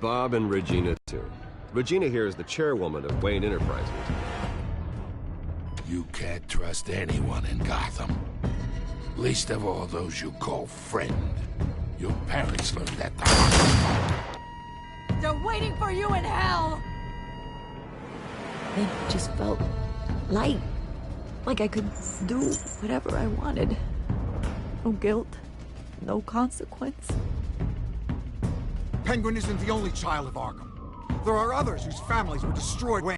Bob and Regina, too. Regina here is the chairwoman of Wayne Enterprises. You can't trust anyone in Gotham. Least of all those you call friend. Your parents learned that the hard way. They're waiting for you in hell! It just felt light. Like I could do whatever I wanted. No guilt, no consequence. Penguin isn't the only child of Arkham. There are others whose families were destroyed. Wayne.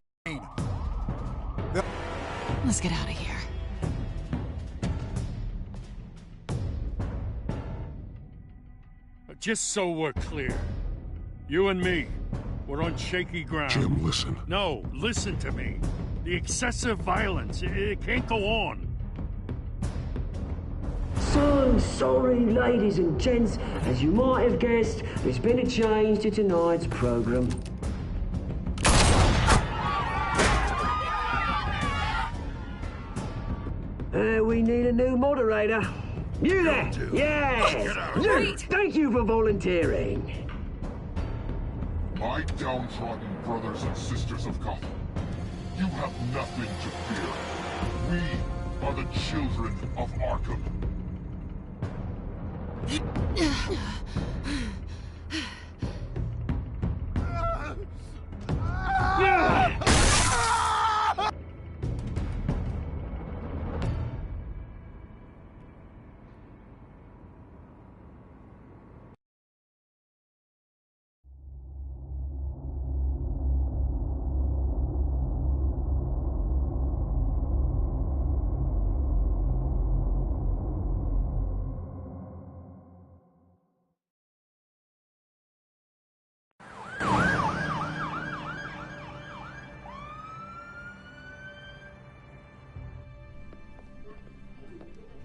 Let's get out of here. Just so we're clear, you and me, we're on shaky ground. Jim, listen. No, listen to me. The excessive violence, it can't go on. So sorry, ladies and gents. As you might have guessed, there's been a change to tonight's program. We need a new moderator. You there? Yes! You! Thank you for volunteering. My downtrodden brothers and sisters of Gotham, you have nothing to fear. We are the children of Arkham.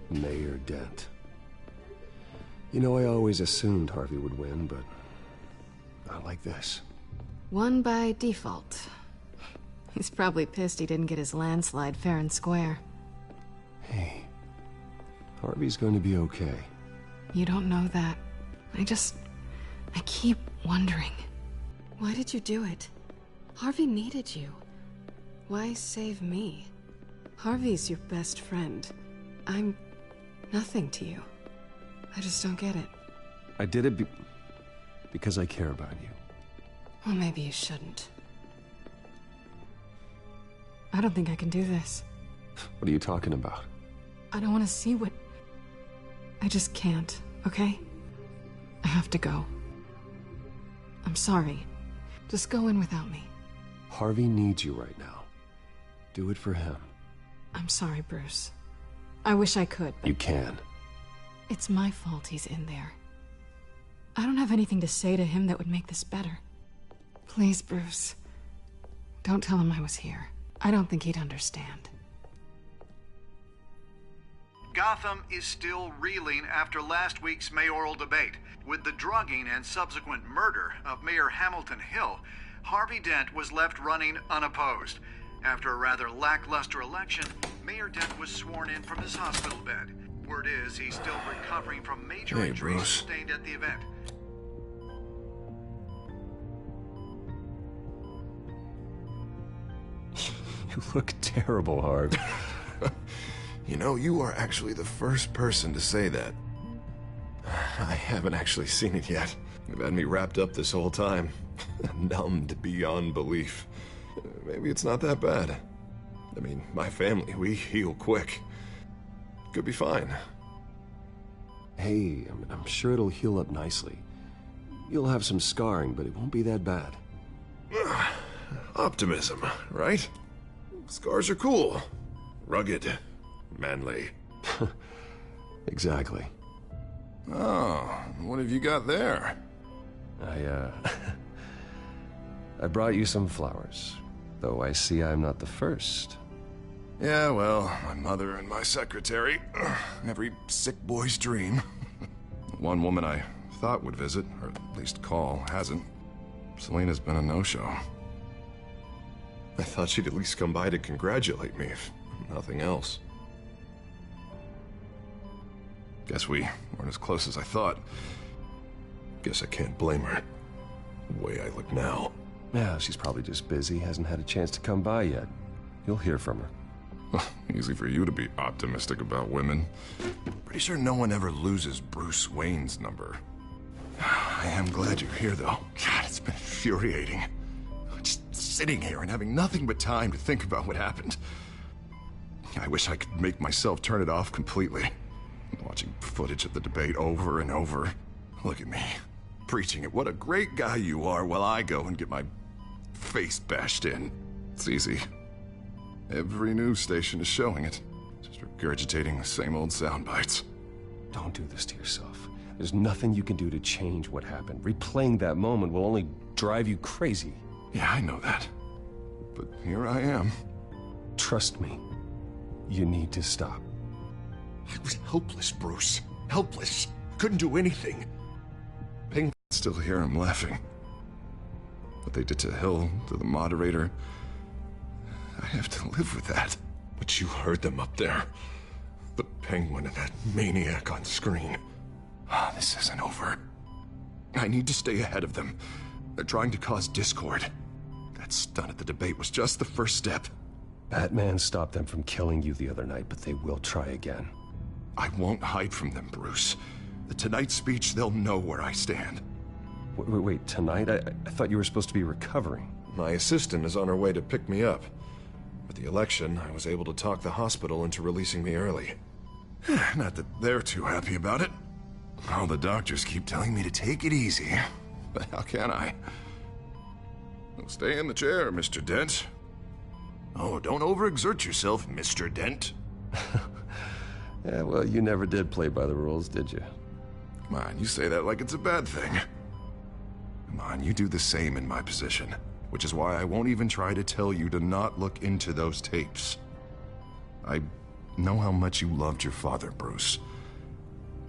Mayor Dent. You know, I always assumed Harvey would win, but not like this. Won by default. He's probably pissed he didn't get his landslide fair and square. Hey, Harvey's going to be okay. You don't know that. I keep wondering. Why did you do it? Harvey needed you. Why save me? Harvey's your best friend. I'm nothing to you. I just don't get it. I did it because I care about you. Well, maybe you shouldn't. I don't think I can do this. What are you talking about? I don't want to see what... I just can't, okay? I have to go. I'm sorry. Just go in without me. Harvey needs you right now. Do it for him. I'm sorry, Bruce. I wish I could, but... You can. It's my fault he's in there. I don't have anything to say to him that would make this better. Please, Bruce. Don't tell him I was here. I don't think he'd understand. Gotham is still reeling after last week's mayoral debate. With the drugging and subsequent murder of Mayor Hamilton Hill, Harvey Dent was left running unopposed. After a rather lackluster election, Mayor Dent was sworn in from his hospital bed. Word is he's still recovering from major injuries sustained at the event. You look terrible, Harv. You know, you are actually the first person to say that. I haven't actually seen it yet. You've had me wrapped up this whole time. Numbed beyond belief. Maybe it's not that bad. I mean, my family, we heal quick. Could be fine. Hey, I'm sure it'll heal up nicely. You'll have some scarring, but it won't be that bad. Optimism, right? Scars are cool. Rugged. Manly. Exactly. Oh, what have you got there? I brought you some flowers. Though I see I'm not the first. Yeah, well, my mother and my secretary. Every sick boy's dream. One woman I thought would visit, or at least call, hasn't. Selena's been a no-show. I thought she'd at least come by to congratulate me, if nothing else. Guess we weren't as close as I thought. Guess I can't blame her. the way I look now. Yeah, she's probably just busy, hasn't had a chance to come by yet. You'll hear from her. Easy for you to be optimistic about women. Pretty sure no one ever loses Bruce Wayne's number. I am glad you're here, though. God, it's been infuriating. Just sitting here and having nothing but time to think about what happened. I wish I could make myself turn it off completely. Watching footage of the debate over and over. Look at me, preaching at what a great guy you are while I go and get my face bashed in. It's easy. Every news station is showing it. Just regurgitating the same old sound bites. Don't do this to yourself. There's nothing you can do to change what happened. Replaying that moment will only drive you crazy. Yeah, I know that. But here I am. Trust me. You need to stop. I was helpless, Bruce. Helpless. Couldn't do anything. Penguin's still here, I'm laughing. What they did to Hill, to the moderator, I have to live with that. But you heard them up there. The Penguin and that maniac on screen. This isn't over. I need to stay ahead of them. They're trying to cause discord. That stunt at the debate was just the first step. Batman stopped them from killing you the other night, but they will try again. I won't hide from them, Bruce. The Tonight speech, they'll know where I stand. Wait, tonight? I thought you were supposed to be recovering. My assistant is on her way to pick me up. With the election, I was able to talk the hospital into releasing me early. Not that they're too happy about it. All the doctors keep telling me to take it easy. But how can I? Well, stay in the chair, Mr. Dent. Oh, don't overexert yourself, Mr. Dent. Yeah, well, you never did play by the rules, did you? Come on, you say that like it's a bad thing. Come on, you do the same in my position. Which is why I won't even try to tell you to not look into those tapes. I know how much you loved your father, Bruce.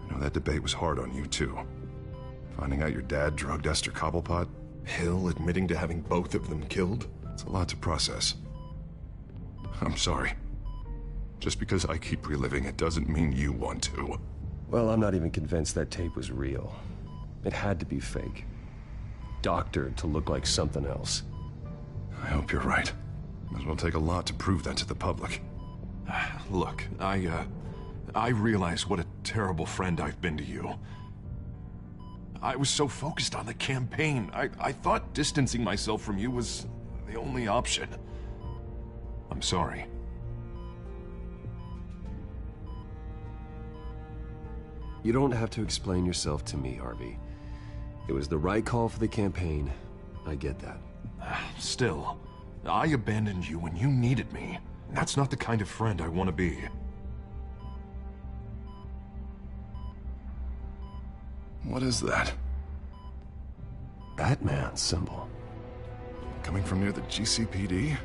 I know that debate was hard on you, too. Finding out your dad drugged Esther Cobblepot, Hill admitting to having both of them killed, it's a lot to process. I'm sorry. Just because I keep reliving it doesn't mean you want to. Well, I'm not even convinced that tape was real. It had to be fake. Doctored to look like something else. I hope you're right. It will take a lot to prove that to the public. Look, I realize what a terrible friend I've been to you. I was so focused on the campaign. I thought distancing myself from you was the only option. I'm sorry. You don't have to explain yourself to me, Harvey. It was the right call for the campaign. I get that. Still, I abandoned you when you needed me. That's not the kind of friend I want to be. What is that? Batman symbol. Coming from near the GCPD?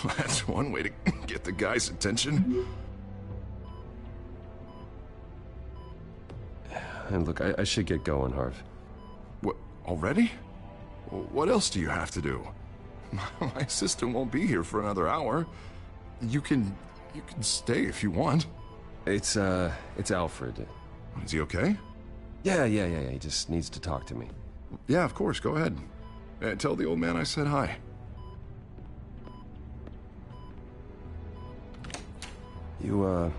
That's one way to get the guy's attention. And look, I should get going, Harv. What, already? What else do you have to do? My assistant won't be here for another hour. You can stay if you want. It's Alfred. Is he okay? Yeah, he just needs to talk to me. Yeah, of course, go ahead. Tell the old man I said hi. You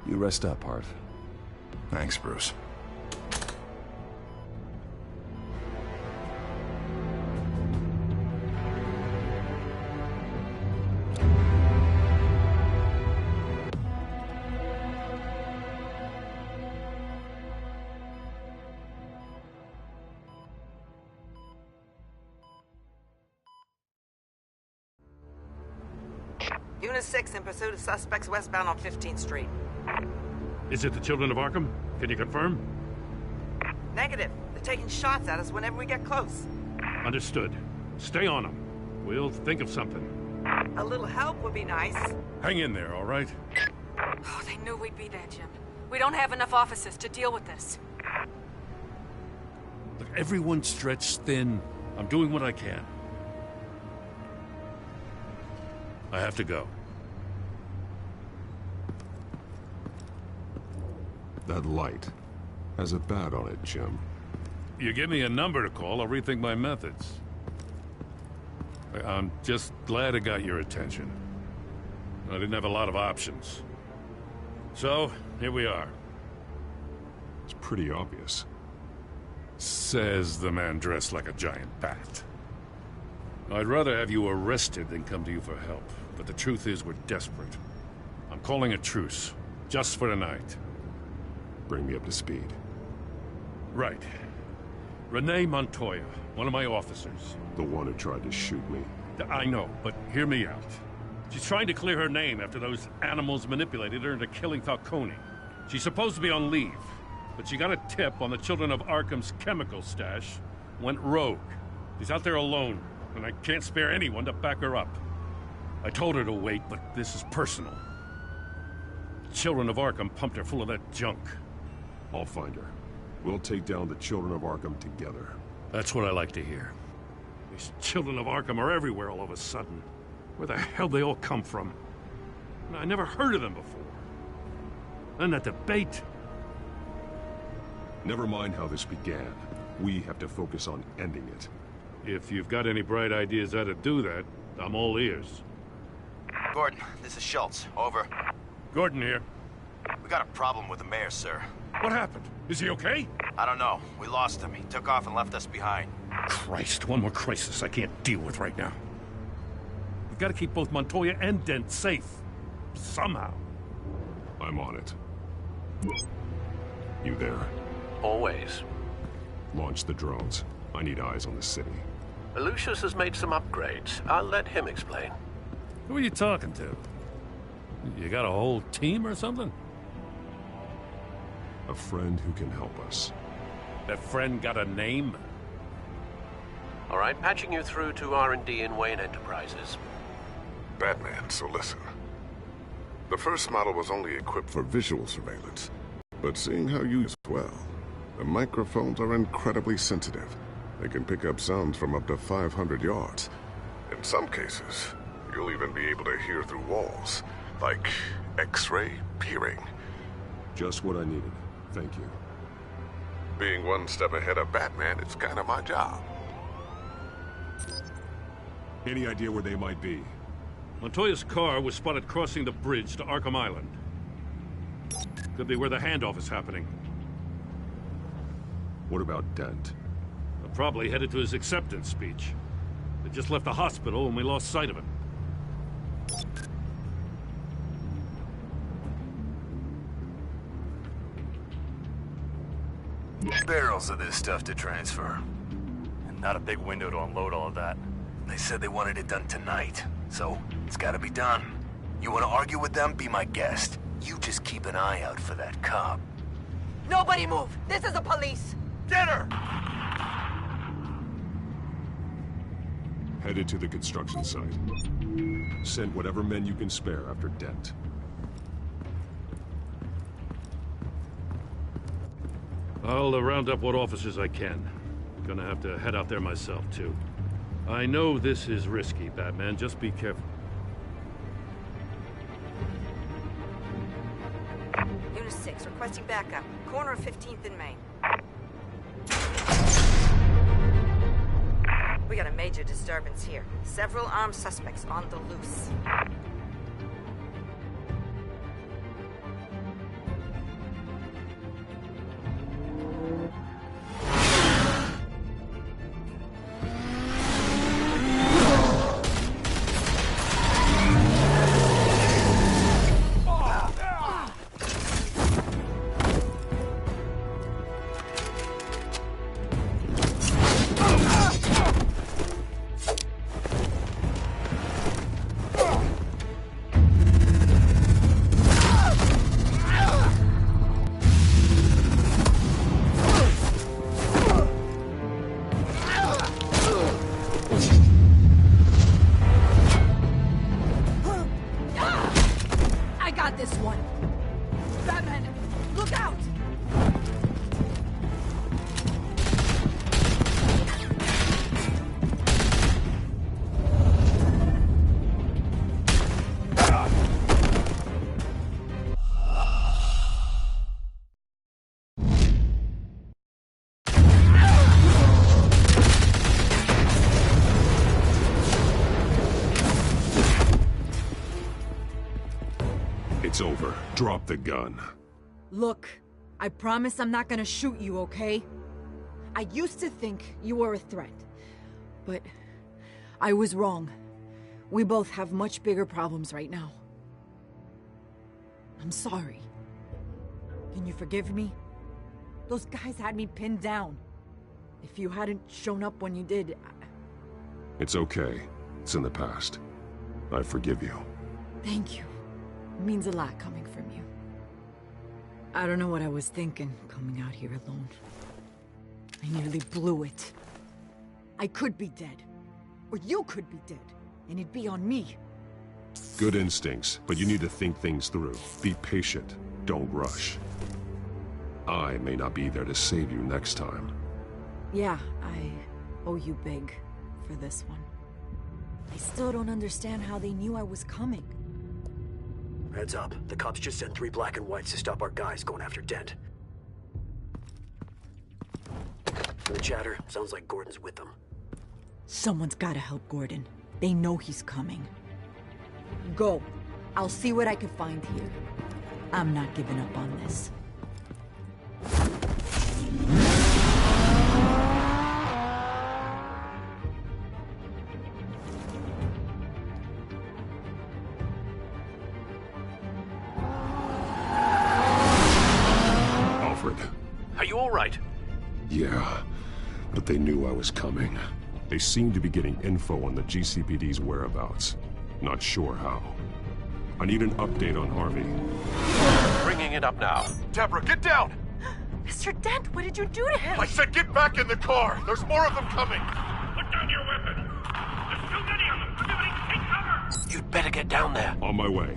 rest up, Harv. Thanks, Bruce. Unit 6 in pursuit of suspects westbound on 15th Street. Is it the Children of Arkham? Can you confirm? Negative. They're taking shots at us whenever we get close. Understood. Stay on them. We'll think of something. A little help would be nice. Hang in there, all right? Oh, they knew we'd be there, Jim. We don't have enough officers to deal with this. Look, everyone's stretched thin. I'm doing what I can. I have to go. That light has a bat on it, Jim. You give me a number to call, I'll rethink my methods. I'm just glad it got your attention. I didn't have a lot of options. So, here we are. It's pretty obvious. Says the man dressed like a giant bat. I'd rather have you arrested than come to you for help. But the truth is, we're desperate. I'm calling a truce. Just for tonight. Bring me up to speed. Right. Renee Montoya, one of my officers. The one who tried to shoot me. I know, but hear me out. She's trying to clear her name after those animals manipulated her into killing Falcone. She's supposed to be on leave, but she got a tip on the Children of Arkham's chemical stash, went rogue. She's out there alone, and I can't spare anyone to back her up. I told her to wait, but this is personal. The Children of Arkham pumped her full of that junk. I'll find her. We'll take down the Children of Arkham together. That's what I like to hear. These Children of Arkham are everywhere all of a sudden. Where the hell they all come from? I never heard of them before. And that debate. Never mind how this began. We have to focus on ending it. If you've got any bright ideas how to do that, I'm all ears. Gordon, this is Schultz. Over. Gordon here. We got a problem with the mayor, sir. What happened? Is he okay? I don't know. We lost him. He took off and left us behind. Christ, one more crisis I can't deal with right now. We've got to keep both Montoya and Dent safe. Somehow. I'm on it. You there? Always. Launch the drones. I need eyes on the city. Lucius has made some upgrades. I'll let him explain. Who are you talking to? You got a whole team or something? A friend who can help us. That friend got a name? All right, patching you through to R&D in Wayne Enterprises. Batman, so listen. The first model was only equipped for visual surveillance, but seeing how you use it well, the microphones are incredibly sensitive. They can pick up sounds from up to 500 yards. In some cases, you'll even be able to hear through walls, like X-ray peering. Just what I needed. Thank you. Being one step ahead of Batman, it's kind of my job. Any idea where they might be? Montoya's car was spotted crossing the bridge to Arkham Island. Could be where the handoff is happening. What about Dent? Probably headed to his acceptance speech. They just left the hospital and we lost sight of him. Barrels of this stuff to transfer. And not a big window to unload all of that. They said they wanted it done tonight, so it's gotta be done. You wanna argue with them? Be my guest. You just keep an eye out for that cop. Nobody move! This is the police! Get her! Headed to the construction site. Send whatever men you can spare after Dent. I'll round up what officers I can. Gonna have to head out there myself, too. I know this is risky, Batman. Just be careful. Unit 6, requesting backup. Corner of 15th and Main. We got a major disturbance here. Several armed suspects on the loose. It's over. Drop the gun. Look, I promise I'm not gonna shoot you, okay? I used to think you were a threat, but I was wrong. We both have much bigger problems right now. I'm sorry. Can you forgive me? Those guys had me pinned down. If you hadn't shown up when you did, It's okay. It's in the past. I forgive you. Thank you. It means a lot coming from you. I don't know what I was thinking, coming out here alone. I nearly blew it. I could be dead. Or you could be dead. And it'd be on me. Good instincts, but you need to think things through. Be patient. Don't rush. I may not be there to save you next time. Yeah, I owe you big for this one. I still don't understand how they knew I was coming. Heads up. The cops just sent 3 black and whites to stop our guys going after Dent. From the chatter, sounds like Gordon's with them. Someone's gotta help Gordon. They know he's coming. Go. I'll see what I can find here. I'm not giving up on this. Alfred. Are you all right? Yeah, but they knew I was coming. They seem to be getting info on the GCPD's whereabouts. Not sure how. I need an update on Harvey. Bringing it up now. Deborah, get down! Mr. Dent, what did you do to him? I said get back in the car! There's more of them coming! Put down your weapon! There's too many of them! Everybody take cover! You'd better get down there. On my way.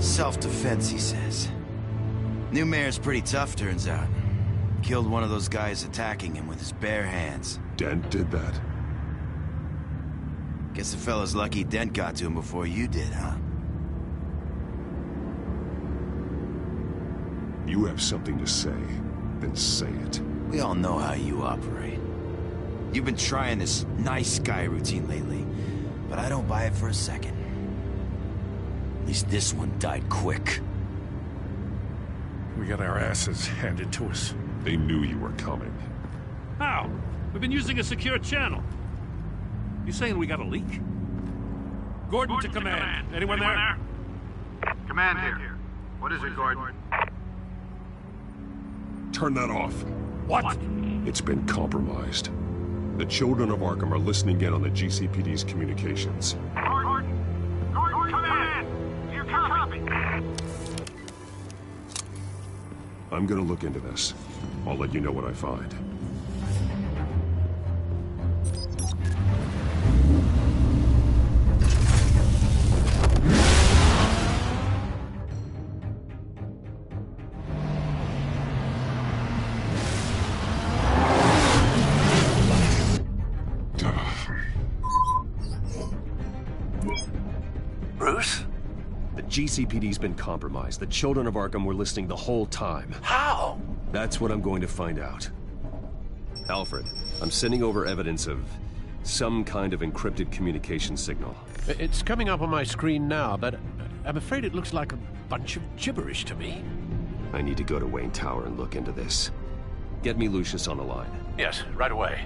Self-defense, he says. New mayor's pretty tough, turns out. Killed one of those guys attacking him with his bare hands. Dent did that? Guess the fella's lucky Dent got to him before you did, huh? You have something to say, then say it. We all know how you operate. You've been trying this nice guy routine lately, but I don't buy it for a second. At least this one died quick. We got our asses handed to us. They knew you were coming. How? We've been using a secure channel. You saying we got a leak? Gordon to command. Anyone there? Command here. What is it, Gordon? Turn that off. What? It's been compromised. The children of Arkham are listening in on the GCPD's communications. Gordon, command! You copy? I'm gonna look into this. I'll let you know what I find. Bruce? The GCPD's been compromised. The children of Arkham were listening the whole time. How? That's what I'm going to find out. Alfred, I'm sending over evidence of some kind of encrypted communication signal. It's coming up on my screen now, but I'm afraid it looks like a bunch of gibberish to me. I need to go to Wayne Tower and look into this. Get me Lucius on the line. Yes, right away.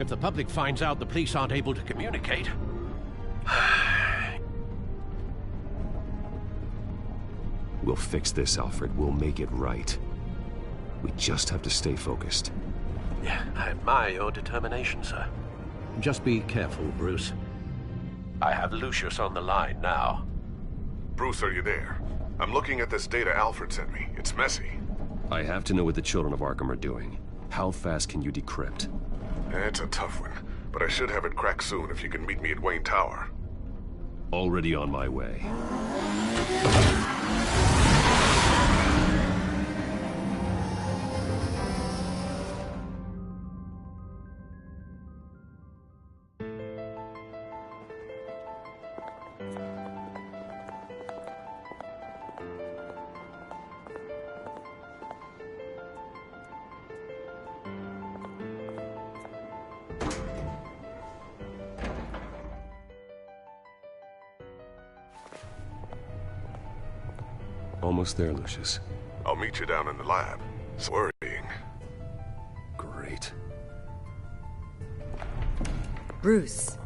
If the public finds out the police aren't able to communicate... We'll fix this, Alfred. We'll make it right. We just have to stay focused. Yeah, I admire your determination, sir. Just be careful, Bruce. I have Lucius on the line now. Bruce, are you there? I'm looking at this data Alfred sent me. It's messy. I have to know what the children of Arkham are doing. How fast can you decrypt? It's a tough one, but I should have it cracked soon if you can meet me at Wayne Tower. Already on my way. Almost there, Lucius. I'll meet you down in the lab. It's worrying. Great. Bruce.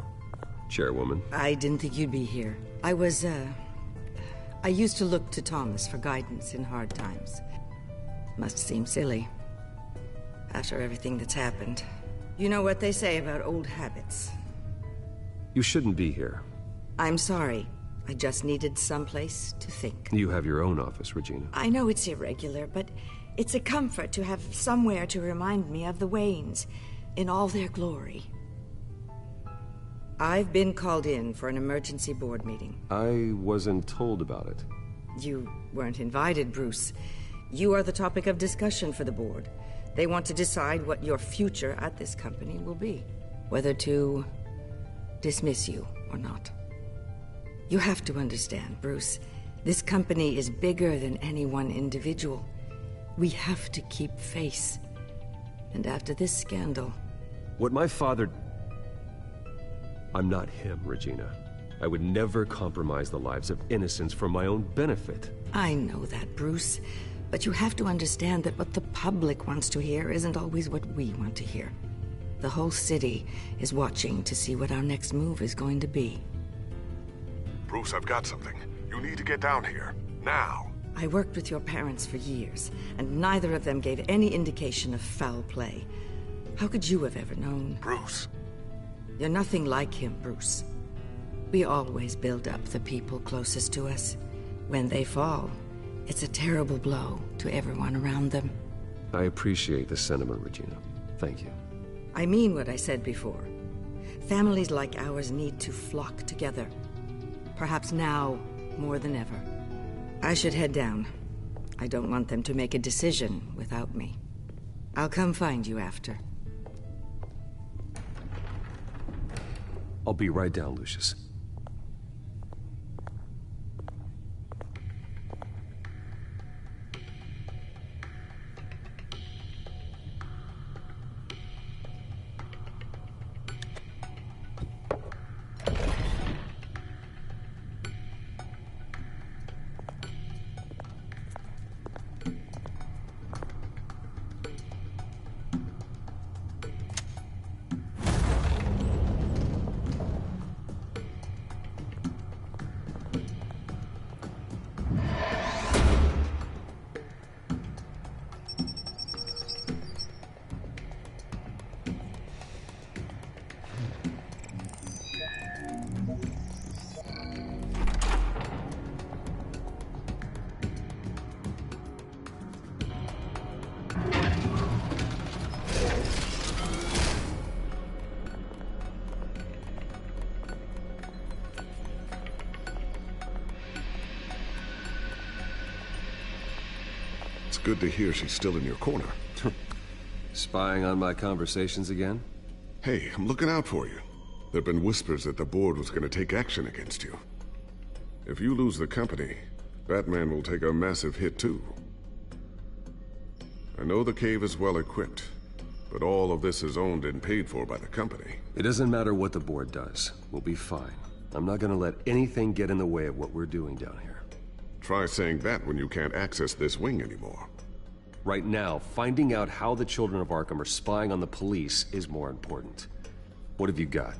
Chairwoman. I didn't think you'd be here. I used to look to Thomas for guidance in hard times. Must seem silly. After everything that's happened. You know what they say about old habits. You shouldn't be here. I'm sorry. I just needed someplace to think. You have your own office, Regina. I know it's irregular, but it's a comfort to have somewhere to remind me of the Waynes in all their glory. I've been called in for an emergency board meeting. I wasn't told about it. You weren't invited, Bruce. You are the topic of discussion for the board. They want to decide what your future at this company will be. Whether to dismiss you or not. You have to understand, Bruce. This company is bigger than any one individual. We have to keep face. And after this scandal... What my father... I'm not him, Regina. I would never compromise the lives of innocents for my own benefit. I know that, Bruce. But you have to understand that what the public wants to hear isn't always what we want to hear. The whole city is watching to see what our next move is going to be. Bruce, I've got something. You need to get down here. Now. I worked with your parents for years, and neither of them gave any indication of foul play. How could you have ever known? Bruce. You're nothing like him, Bruce. We always build up the people closest to us. When they fall, it's a terrible blow to everyone around them. I appreciate the sentiment, Regina. Thank you. I mean what I said before. Families like ours need to flock together. Perhaps now, more than ever. I should head down. I don't want them to make a decision without me. I'll come find you after. I'll be right down, Lucius. It's good to hear she's still in your corner. Spying on my conversations again? Hey, I'm looking out for you. There've been whispers that the board was gonna take action against you. If you lose the company, Batman will take a massive hit too. I know the cave is well equipped, but all of this is owned and paid for by the company. It doesn't matter what the board does. We'll be fine. I'm not gonna let anything get in the way of what we're doing down here. Try saying that when you can't access this wing anymore. Right now, finding out how the children of Arkham are spying on the police is more important. What have you got?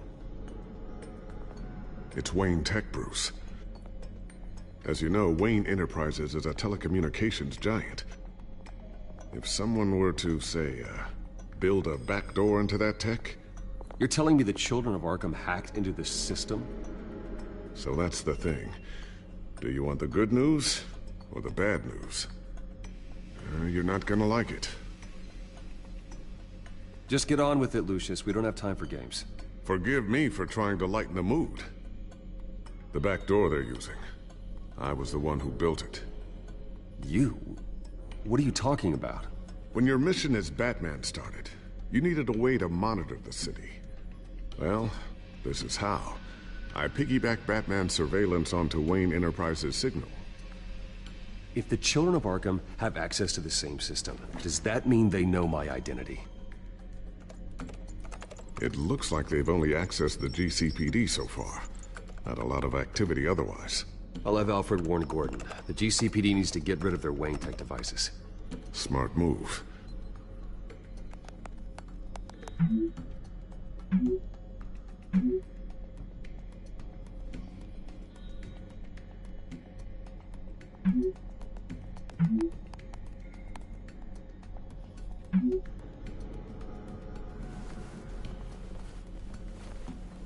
It's Wayne Tech, Bruce. As you know, Wayne Enterprises is a telecommunications giant. If someone were to, say, build a backdoor into that tech... You're telling me the children of Arkham hacked into the system? So that's the thing. Do you want the good news or the bad news? You're not gonna like it. Just get on with it, Lucius. We don't have time for games. Forgive me for trying to lighten the mood. The back door they're using. I was the one who built it. You? What are you talking about? When your mission as Batman started, you needed a way to monitor the city. Well, this is how. I piggybacked Batman's surveillance onto Wayne Enterprises' signal. If the children of Arkham have access to the same system, does that mean they know my identity? It looks like they've only accessed the GCPD so far. Not a lot of activity otherwise. I'll have Alfred warn Gordon. The GCPD needs to get rid of their Wayne tech devices. Smart move.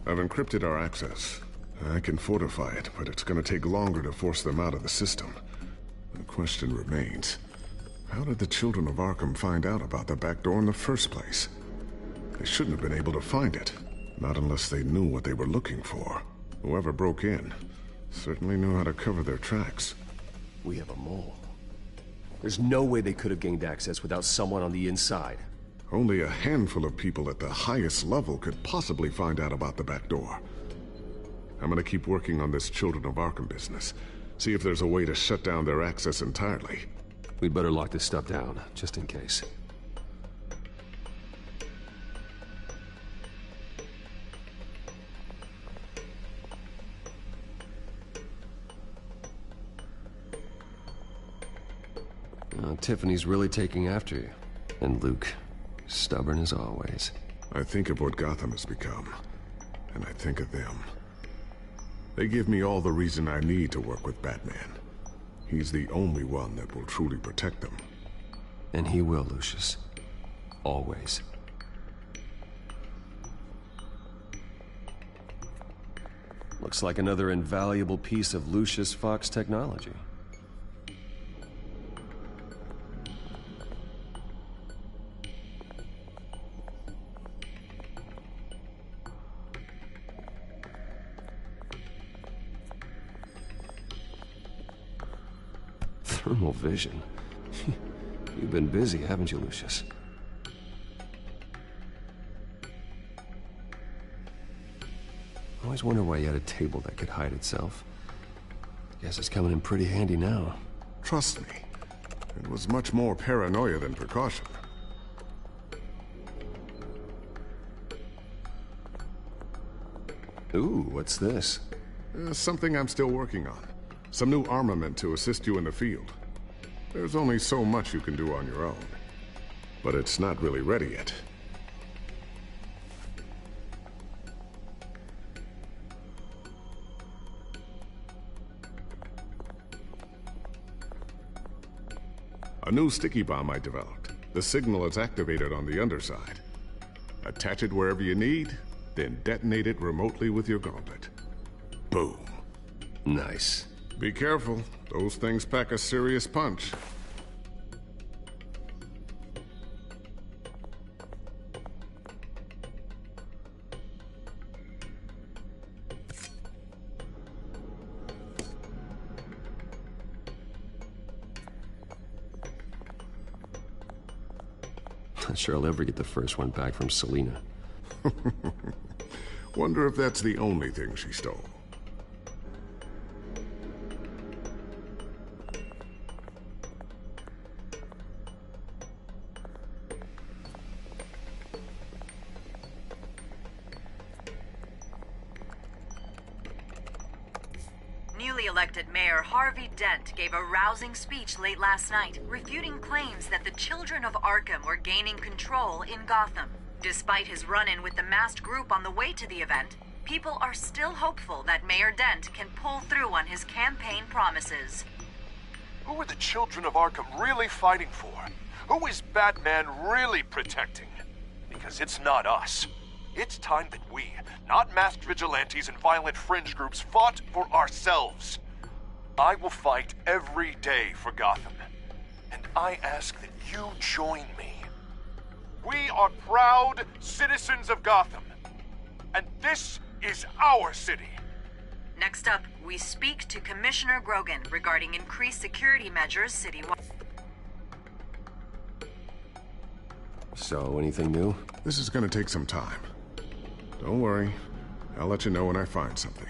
I've encrypted our access. I can fortify it, but it's gonna take longer to force them out of the system. The question remains, how did the children of Arkham find out about the back door in the first place? They shouldn't have been able to find it. Not unless they knew what they were looking for. Whoever broke in certainly knew how to cover their tracks. We have a mole. There's no way they could have gained access without someone on the inside. Only a handful of people at the highest level could possibly find out about the back door. I'm gonna keep working on this Children of Arkham business. See if there's a way to shut down their access entirely. We'd better lock this stuff down, just in case. Tiffany's really taking after you. And Luke, stubborn as always. I think of what Gotham has become, and I think of them. They give me all the reason I need to work with Batman. He's the only one that will truly protect them. And he will, Lucius. Always. Looks like another invaluable piece of Lucius Fox technology. Thermal vision. You've been busy, haven't you, Lucius? I always wonder why you had a table that could hide itself. Guess it's coming in pretty handy now. Trust me, it was much more paranoia than precaution. Ooh, what's this? Something I'm still working on. Some new armament to assist you in the field. There's only so much you can do on your own. But it's not really ready yet. A new sticky bomb I developed. The signal is activated on the underside. Attach it wherever you need, then detonate it remotely with your gauntlet. Boom. Nice. Be careful. Those things pack a serious punch. Not sure I'll ever get the first one back from Selina. Wonder if that's the only thing she stole. Newly elected Mayor Harvey Dent gave a rousing speech late last night, refuting claims that the children of Arkham were gaining control in Gotham. Despite his run-in with the masked group on the way to the event, people are still hopeful that Mayor Dent can pull through on his campaign promises. Who are the children of Arkham really fighting for? Who is Batman really protecting? Because it's not us. It's time that we, not masked vigilantes and violent fringe groups, fought for ourselves. I will fight every day for Gotham. And I ask that you join me. We are proud citizens of Gotham. And this is our city. Next up, we speak to Commissioner Grogan regarding increased security measures citywide. So, anything new? This is gonna take some time. Don't worry. I'll let you know when I find something.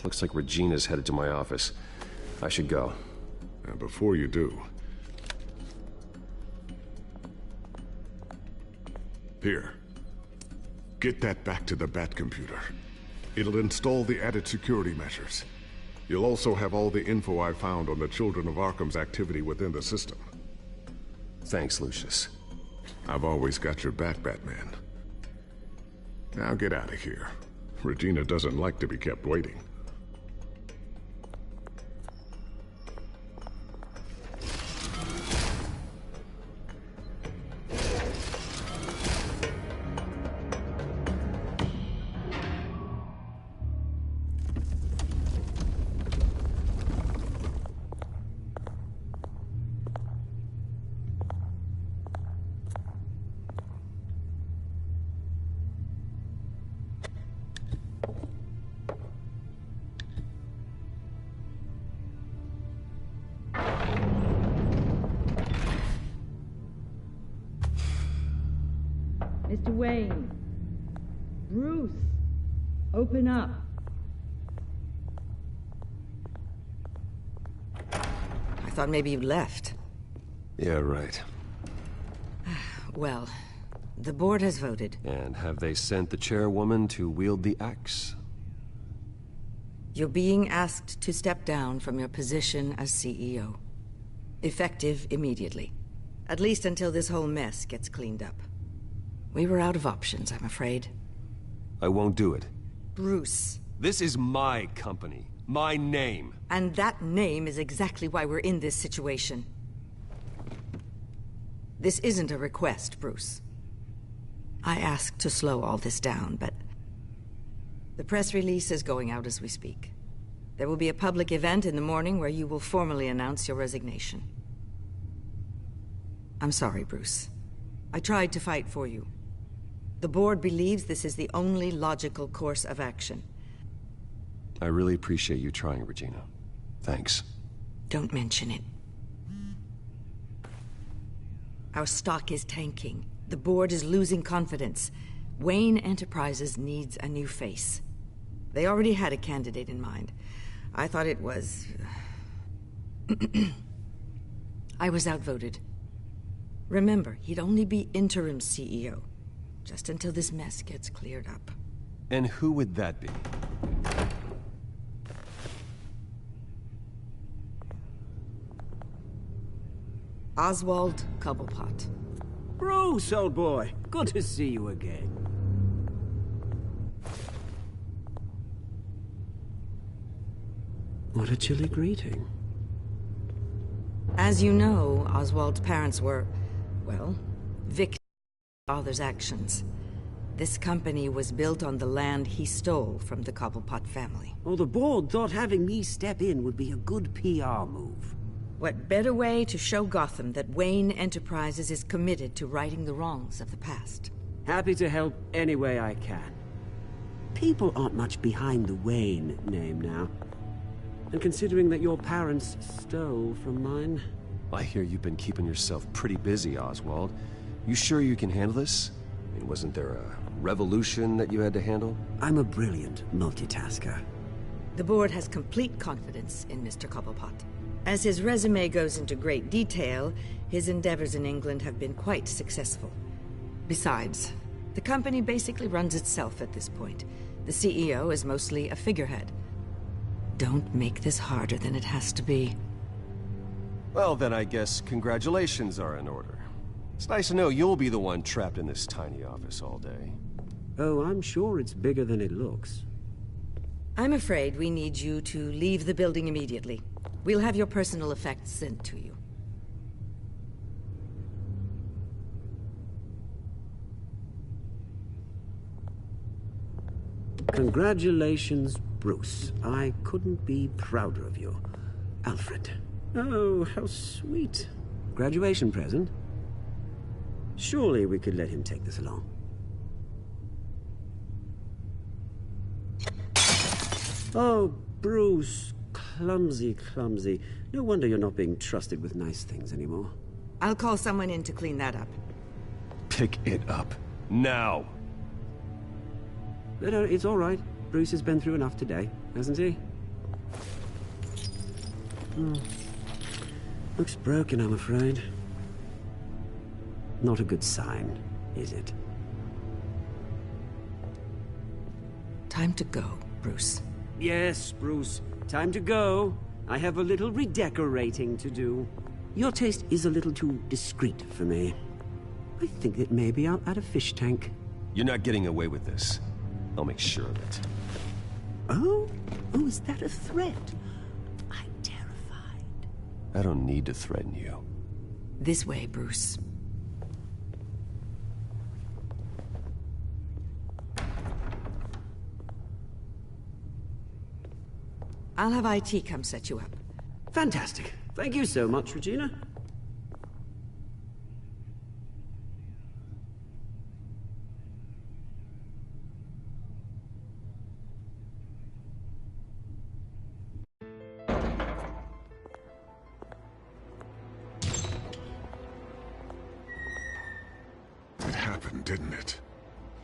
Looks like Regina's headed to my office. I should go. And before you do... Here. Get that back to the Bat computer. It'll install the added security measures. You'll also have all the info I found on the Children of Arkham's activity within the system. Thanks, Lucius. I've always got your back, Batman. Now get out of here. Regina doesn't like to be kept waiting. Mr. Wayne. Bruce. Open up. I thought maybe you'd left. Yeah, right. Well, the board has voted. And have they sent the chairwoman to wield the axe? You're being asked to step down from your position as CEO. Effective immediately. At least until this whole mess gets cleaned up. We were out of options, I'm afraid. I won't do it. Bruce. This is my company. My name. And that name is exactly why we're in this situation. This isn't a request, Bruce. I asked to slow all this down, but... the press release is going out as we speak. There will be a public event in the morning where you will formally announce your resignation. I'm sorry, Bruce. I tried to fight for you. The board believes this is the only logical course of action. I really appreciate you trying, Regina. Thanks. Don't mention it. Our stock is tanking. The board is losing confidence. Wayne Enterprises needs a new face. They already had a candidate in mind. I thought it was... I was outvoted. Remember, he'd only be interim CEO. Just until this mess gets cleared up. And who would that be? Oswald Cobblepot. Bruce, old boy. Good to see you again. What a chilly greeting. As you know, Oswald's parents were, well, victims of his father's actions. This company was built on the land he stole from the Cobblepot family. Oh, the board thought having me step in would be a good PR move. What better way to show Gotham that Wayne Enterprises is committed to righting the wrongs of the past? Happy to help any way I can. People aren't much behind the Wayne name now. And considering that your parents stole from mine... I hear you've been keeping yourself pretty busy, Oswald. You sure you can handle this? I mean, wasn't there a revolution that you had to handle? I'm a brilliant multitasker. The board has complete confidence in Mr. Cobblepot. As his resume goes into great detail, his endeavors in England have been quite successful. Besides, the company basically runs itself at this point. The CEO is mostly a figurehead. Don't make this harder than it has to be. Well, then I guess congratulations are in order. It's nice to know you'll be the one trapped in this tiny office all day. Oh, I'm sure it's bigger than it looks. I'm afraid we need you to leave the building immediately. We'll have your personal effects sent to you. Congratulations, Bruce. I couldn't be prouder of you. Alfred. Oh, how sweet. Graduation present? Surely we could let him take this along. Oh, Bruce. Clumsy, clumsy. No wonder you're not being trusted with nice things anymore. I'll call someone in to clean that up. Pick it up. Now! No, it's all right. Bruce has been through enough today, hasn't he? Looks broken, I'm afraid. Not a good sign, is it? Time to go, Bruce. Yes, Bruce. Time to go. I have a little redecorating to do. Your taste is a little too discreet for me. I think that maybe I'll add a fish tank. You're not getting away with this. I'll make sure of it. Oh? Oh, is that a threat? I'm terrified. I don't need to threaten you. This way, Bruce. I'll have IT come set you up. Fantastic. Thank you so much, Regina. It happened, didn't it?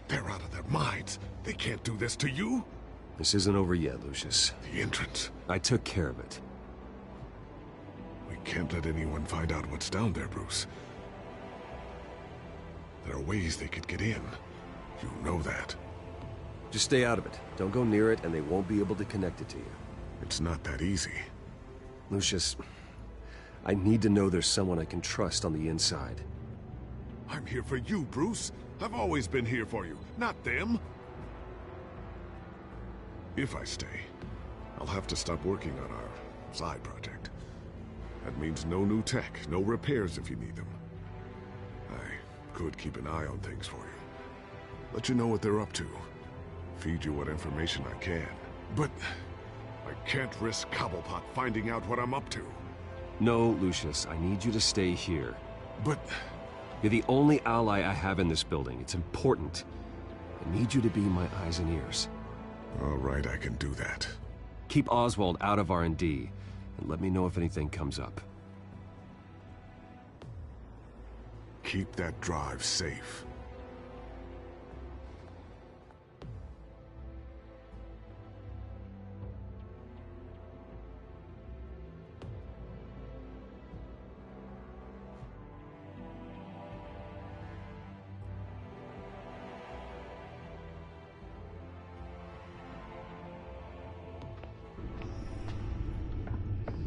They're out of their minds. They can't do this to you? This isn't over yet, Lucius. The entrance. I took care of it. We can't let anyone find out what's down there, Bruce. There are ways they could get in. You know that. Just stay out of it. Don't go near it, and they won't be able to connect it to you. It's not that easy. Lucius, I need to know there's someone I can trust on the inside. I'm here for you, Bruce. I've always been here for you, not them. If I stay, I'll have to stop working on our side project. That means no new tech, no repairs if you need them. I could keep an eye on things for you. Let you know what they're up to. Feed you what information I can. But I can't risk Cobblepot finding out what I'm up to. No, Lucius, I need you to stay here. But... You're the only ally I have in this building. It's important. I need you to be my eyes and ears. All right, I can do that. Keep Oswald out of R&D, and let me know if anything comes up. Keep that drive safe.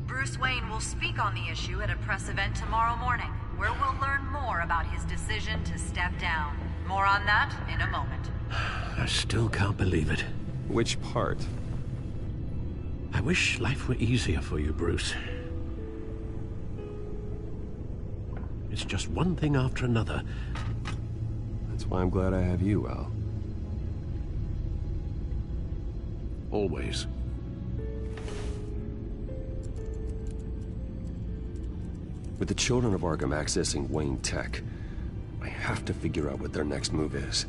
Bruce Wayne will speak on the issue at a press event tomorrow morning, where we'll learn more about his decision to step down. More on that in a moment. I still can't believe it. Which part? I wish life were easier for you, Bruce. It's just one thing after another. That's why I'm glad I have you, Al. Always. With the children of Arkham accessing Wayne Tech, I have to figure out what their next move is.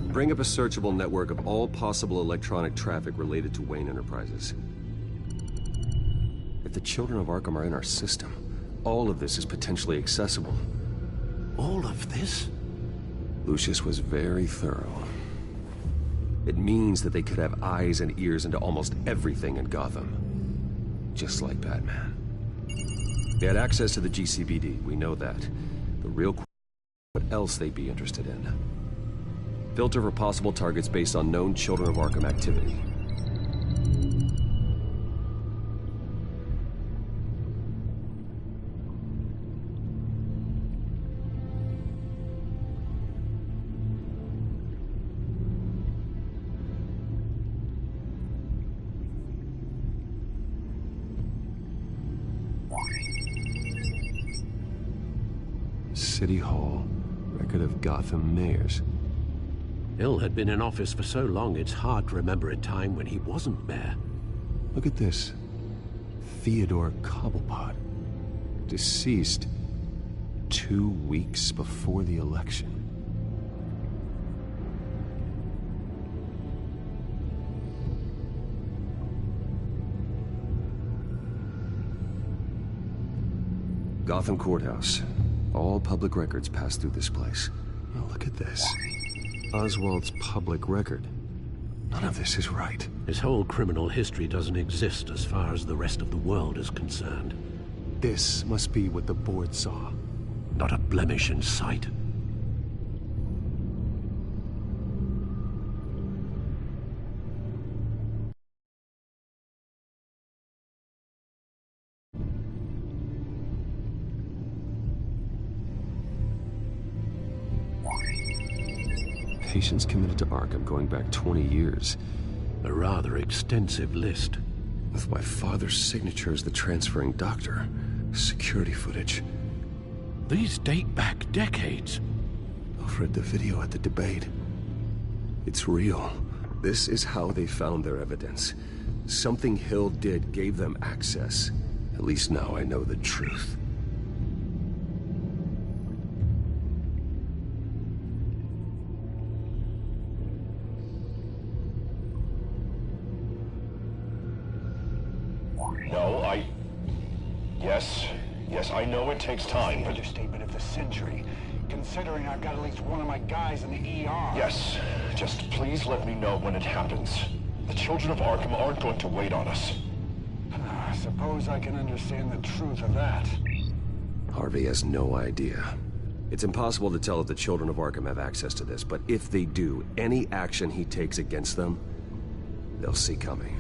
Bring up a searchable network of all possible electronic traffic related to Wayne Enterprises. If the children of Arkham are in our system, all of this is potentially accessible. All of this? Lucius was very thorough. It means that they could have eyes and ears into almost everything in Gotham. Just like Batman. They had access to the GCPD, we know that. The real question is what else they'd be interested in. Filter for possible targets based on known Children of Arkham activity. City Hall. Record of Gotham mayors. Hill had been in office for so long, it's hard to remember a time when he wasn't mayor. Look at this. Theodore Cobblepot. Deceased 2 weeks before the election. Gotham Courthouse. All public records pass through this place. Oh, look at this. Oswald's public record. None of this is right. His whole criminal history doesn't exist as far as the rest of the world is concerned. This must be what the board saw. Not a blemish in sight. Patients committed to Arkham going back 20 years. A rather extensive list. With my father's signature as the transferring doctor. Security footage. These date back decades. Alfred, the video at the debate. It's real. This is how they found their evidence. Something Hill did gave them access. At least now I know the truth. Yes, I know it takes time, but... understatement of the century, considering I've got at least one of my guys in the ER. Yes, just please let me know when it happens. The children of Arkham aren't going to wait on us. I suppose I can understand the truth of that. Harvey has no idea. It's impossible to tell if the children of Arkham have access to this, but if they do, any action he takes against them, they'll see coming.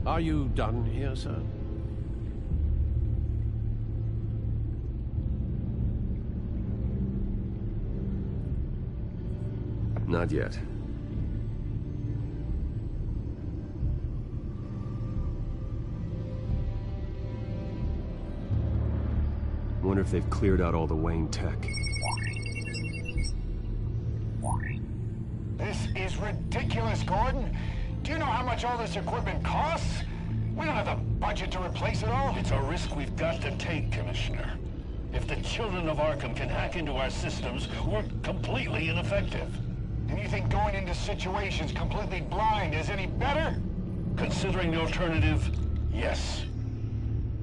Are you done here, sir? Not yet. Wonder if they've cleared out all the Wayne tech. This is ridiculous, Gordon. Do you know how much all this equipment costs? We don't have the budget to replace it all. It's a risk we've got to take, Commissioner. If the children of Arkham can hack into our systems, we're completely ineffective. And you think going into situations completely blind is any better? Considering the alternative, yes.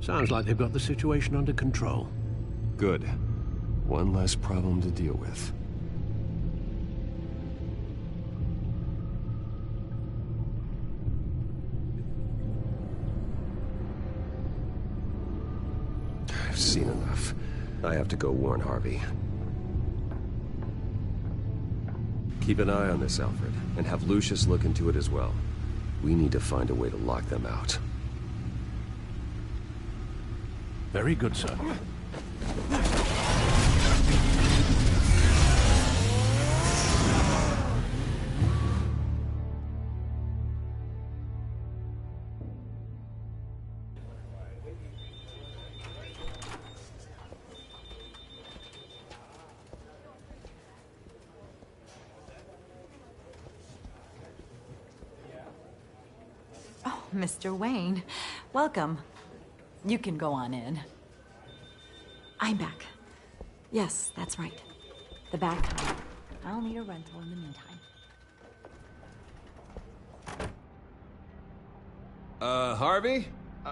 Sounds like they've got the situation under control. Good. One less problem to deal with. I've seen enough. I have to go warn Harvey. Keep an eye on this, Alfred, and have Lucius look into it as well. We need to find a way to lock them out. Very good, sir. Mr. Wayne, welcome. You can go on in. I'm back. Yes, that's right. The back. I'll need a rental in the meantime. Harvey?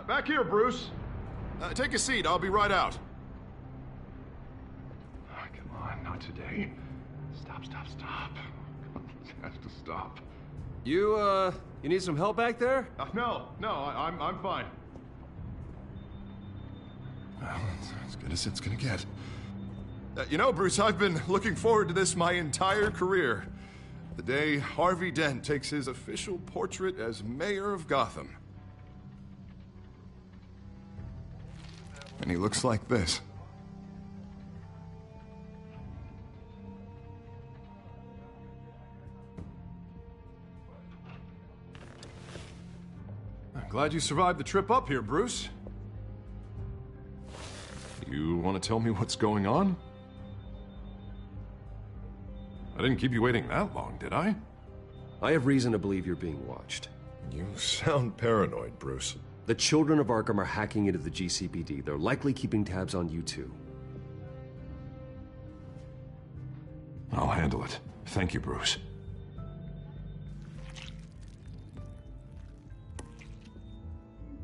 Back here, Bruce. Take a seat. I'll be right out. Oh, come on, not today. Stop. It has to stop. You need some help back there? No, I'm fine. Well, it's as good as it's gonna get. You know, Bruce, I've been looking forward to this my entire career. The day Harvey Dent takes his official portrait as mayor of Gotham. And he looks like this. I'm glad you survived the trip up here, Bruce. You want to tell me what's going on? I didn't keep you waiting that long, did I? I have reason to believe you're being watched. You sound paranoid, Bruce. The children of Arkham are hacking into the GCPD. They're likely keeping tabs on you too. I'll handle it. Thank you, Bruce.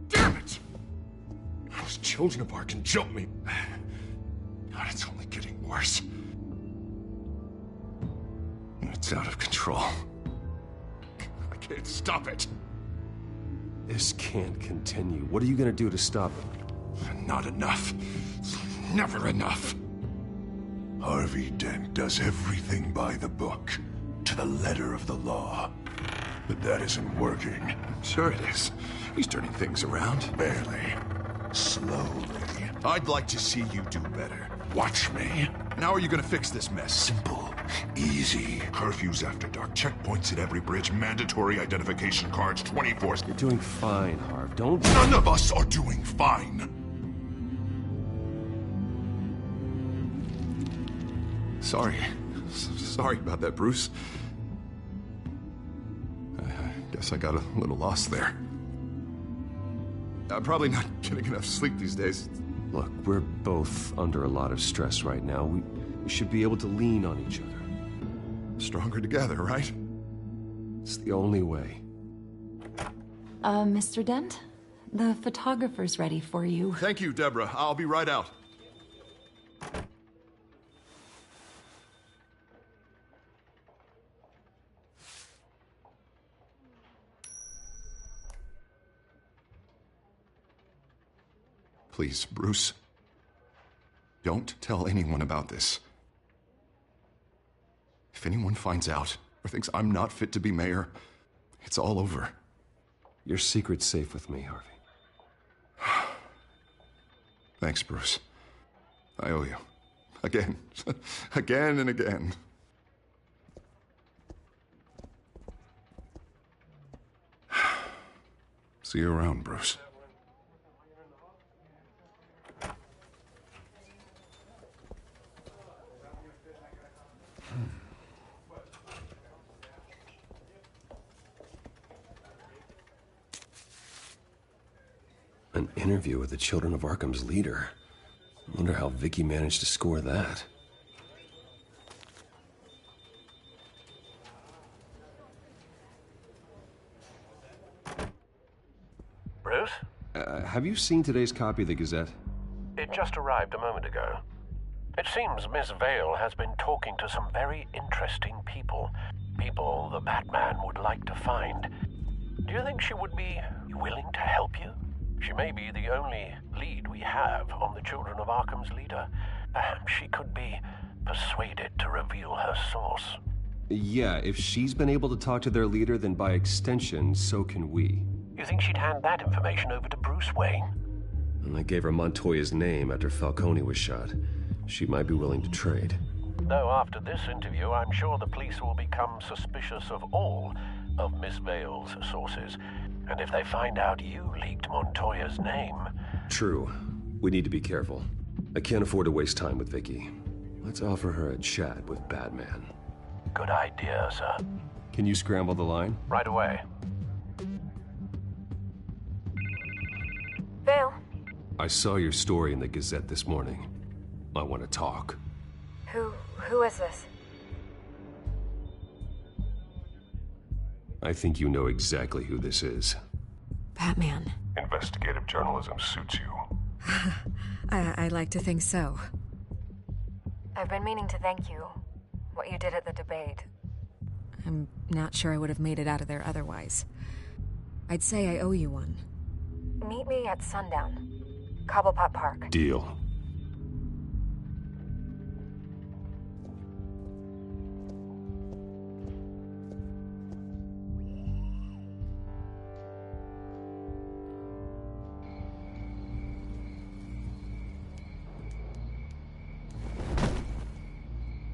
Damn it! Those children of Arkham jumped me. God, it's only getting worse. It's out of control. I can't stop it. This can't continue. What are you gonna do to stop it? Not enough. Never enough. Harvey Dent does everything by the book, to the letter of the law. But that isn't working. Sure it is. He's turning things around. Barely. Slowly. I'd like to see you do better. Watch me. Now are you gonna fix this mess? Simple. Easy. Curfews after dark. Checkpoints at every bridge. Mandatory identification cards 24. You're doing fine, Harv. Don't... None of us are doing fine. Sorry. Sorry about that, Bruce. I guess I got a little lost there. I'm probably not getting enough sleep these days. Look, we're both under a lot of stress right now. We should be able to lean on each other. Stronger together, right? It's the only way. Mr. Dent? The photographer's ready for you. Thank you, Deborah. I'll be right out. Please, Bruce. Don't tell anyone about this. If anyone finds out or thinks I'm not fit to be mayor, it's all over. Your secret's safe with me, Harvey. Thanks, Bruce. I owe you. Again. Again and again. See you around, Bruce. An interview with the Children of Arkham's leader. I wonder how Vicky managed to score that. Bruce? Have you seen today's copy of the Gazette? It just arrived a moment ago. It seems Miss Vale has been talking to some very interesting people. People the Batman would like to find. Do you think she would be willing to help you? She may be the only lead we have on the Children of Arkham's leader. Perhaps she could be persuaded to reveal her source. Yeah, if she's been able to talk to their leader, then by extension, so can we. You think she'd hand that information over to Bruce Wayne? And I gave her Montoya's name after Falcone was shot. She might be willing to trade. Though after this interview, I'm sure the police will become suspicious of all of Miss Vale's sources. And if they find out you leaked Montoya's name... True. We need to be careful. I can't afford to waste time with Vicky. Let's offer her a chat with Batman. Good idea, sir. Can you scramble the line? Right away. Vale. I saw your story in the Gazette this morning. I want to talk. Who is this? I think you know exactly who this is. Batman. Investigative journalism suits you. I'd like to think so. I've been meaning to thank you. What you did at the debate. I'm not sure I would have made it out of there otherwise. I'd say I owe you one. Meet me at sundown. Cobblepot Park. Deal.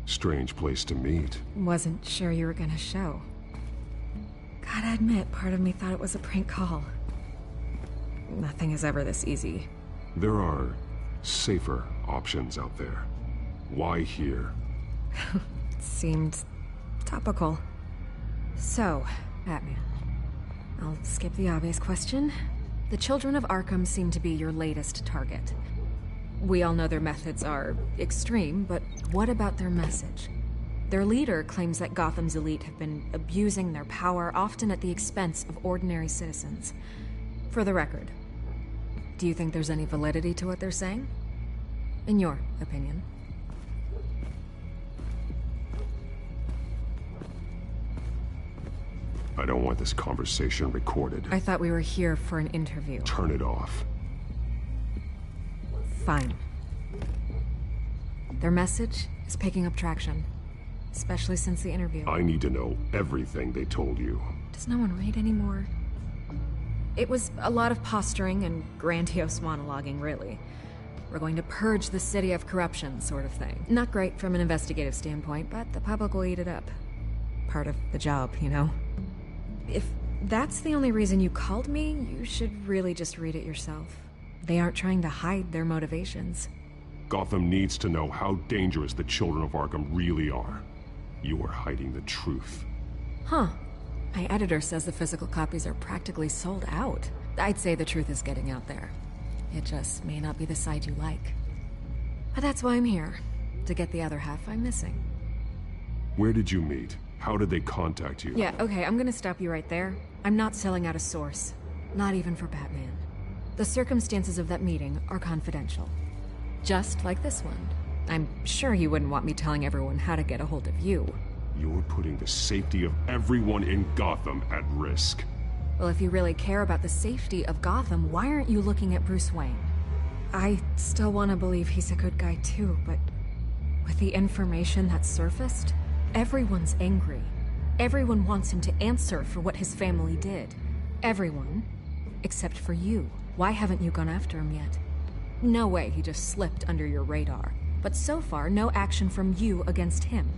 Strange place to meet. Wasn't sure you were gonna show. Gotta admit, part of me thought it was a prank call. Nothing is ever this easy. There are safer options out there. Why here? Seemed topical. So, Batman, I'll skip the obvious question. The Children of Arkham seem to be your latest target. We all know their methods are extreme, but what about their message? Their leader claims that Gotham's elite have been abusing their power, often at the expense of ordinary citizens. For the record, do you think there's any validity to what they're saying? In your opinion? I don't want this conversation recorded. I thought we were here for an interview. Turn it off. Fine. Their message is picking up traction, especially since the interview. I need to know everything they told you. Does no one read anymore? It was a lot of posturing and grandiose monologuing, really. We're going to purge the city of corruption, sort of thing. Not great from an investigative standpoint, but the public will eat it up. Part of the job, you know? If that's the only reason you called me, you should really just read it yourself. They aren't trying to hide their motivations. Gotham needs to know how dangerous the Children of Arkham really are. You are hiding the truth. Huh. My editor says the physical copies are practically sold out. I'd say the truth is getting out there. It just may not be the side you like. But that's why I'm here, to get the other half I'm missing. Where did you meet? How did they contact you? Yeah, okay, I'm gonna stop you right there. I'm not selling out a source. Not even for Batman. The circumstances of that meeting are confidential. Just like this one. I'm sure you wouldn't want me telling everyone how to get a hold of you. You're putting the safety of everyone in Gotham at risk. Well, if you really care about the safety of Gotham, why aren't you looking at Bruce Wayne? I still want to believe he's a good guy too, but with the information that surfaced, everyone's angry. Everyone wants him to answer for what his family did. Everyone, except for you. Why haven't you gone after him yet? No way he just slipped under your radar. But so far, no action from you against him.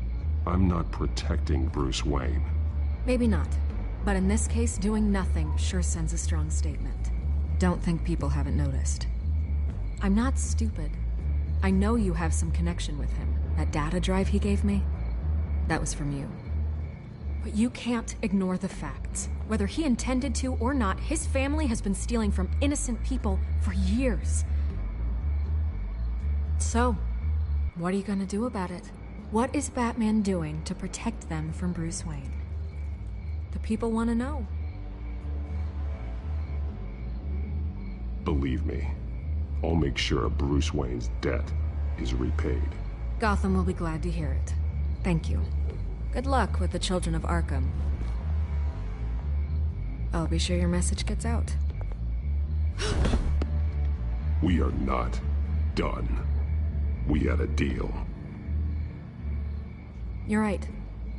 I'm not protecting Bruce Wayne. Maybe not. But in this case, doing nothing sure sends a strong statement. Don't think people haven't noticed. I'm not stupid. I know you have some connection with him. That data drive he gave me, that was from you. But you can't ignore the facts. Whether he intended to or not, his family has been stealing from innocent people for years. So, what are you gonna do about it? What is Batman doing to protect them from Bruce Wayne? The people want to know. Believe me, I'll make sure Bruce Wayne's debt is repaid. Gotham will be glad to hear it. Thank you. Good luck with the Children of Arkham. I'll be sure your message gets out. We are not done. We had a deal. You're right.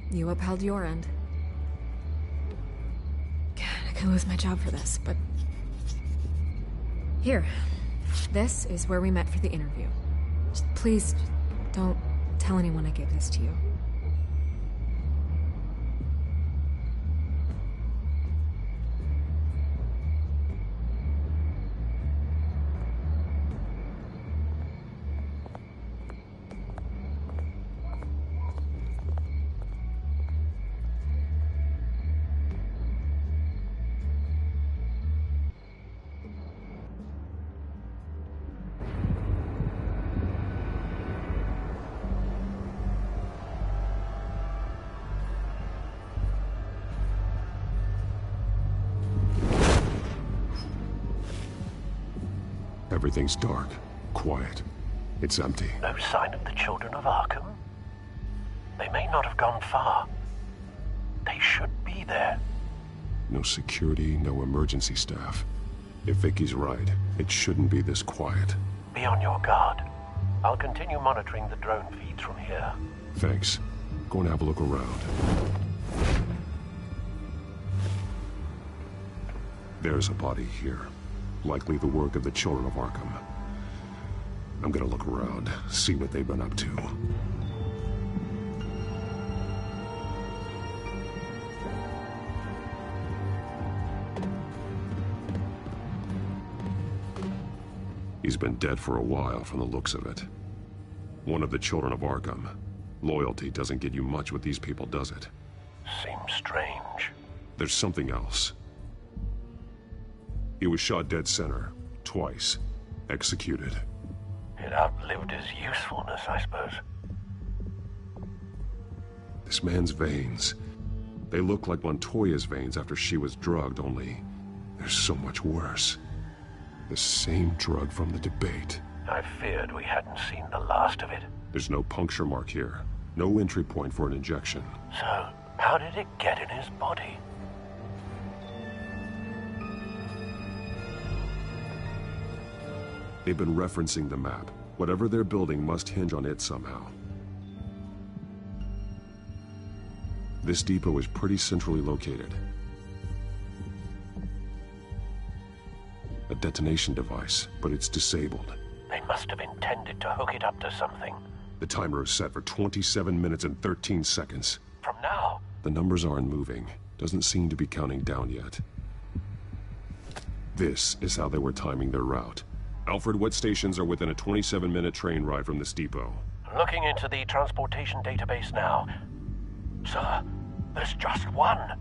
You upheld your end. God, I could lose my job for this, but... Here. This is where we met for the interview. Just please, don't tell anyone I gave this to you. Everything's dark, quiet. It's empty. No sign of the Children of Arkham? They may not have gone far. They should be there. No security, no emergency staff. If Vicky's right, it shouldn't be this quiet. Be on your guard. I'll continue monitoring the drone feeds from here. Thanks. Go and have a look around. There's a body here. Likely the work of the Children of Arkham. I'm gonna look around, see what they've been up to. He's been dead for a while from the looks of it. One of the children of Arkham. Loyalty doesn't get you much with these people, does it? Seems strange. There's something else. He was shot dead center, twice, executed. It outlived his usefulness, I suppose. This man's veins, they look like Montoya's veins after she was drugged, only they're so much worse. The same drug from the debate. I feared we hadn't seen the last of it. There's no puncture mark here. No entry point for an injection. So, how did it get in his body? They've been referencing the map. Whatever they're building must hinge on it somehow. This depot is pretty centrally located. A detonation device, but it's disabled. They must have intended to hook it up to something. The timer is set for 27 minutes and 13 seconds. From now? The numbers aren't moving. Doesn't seem to be counting down yet. This is how they were timing their route. Alfred, what stations are within a 27-minute train ride from this depot? Looking into the transportation database now. Sir, there's just one.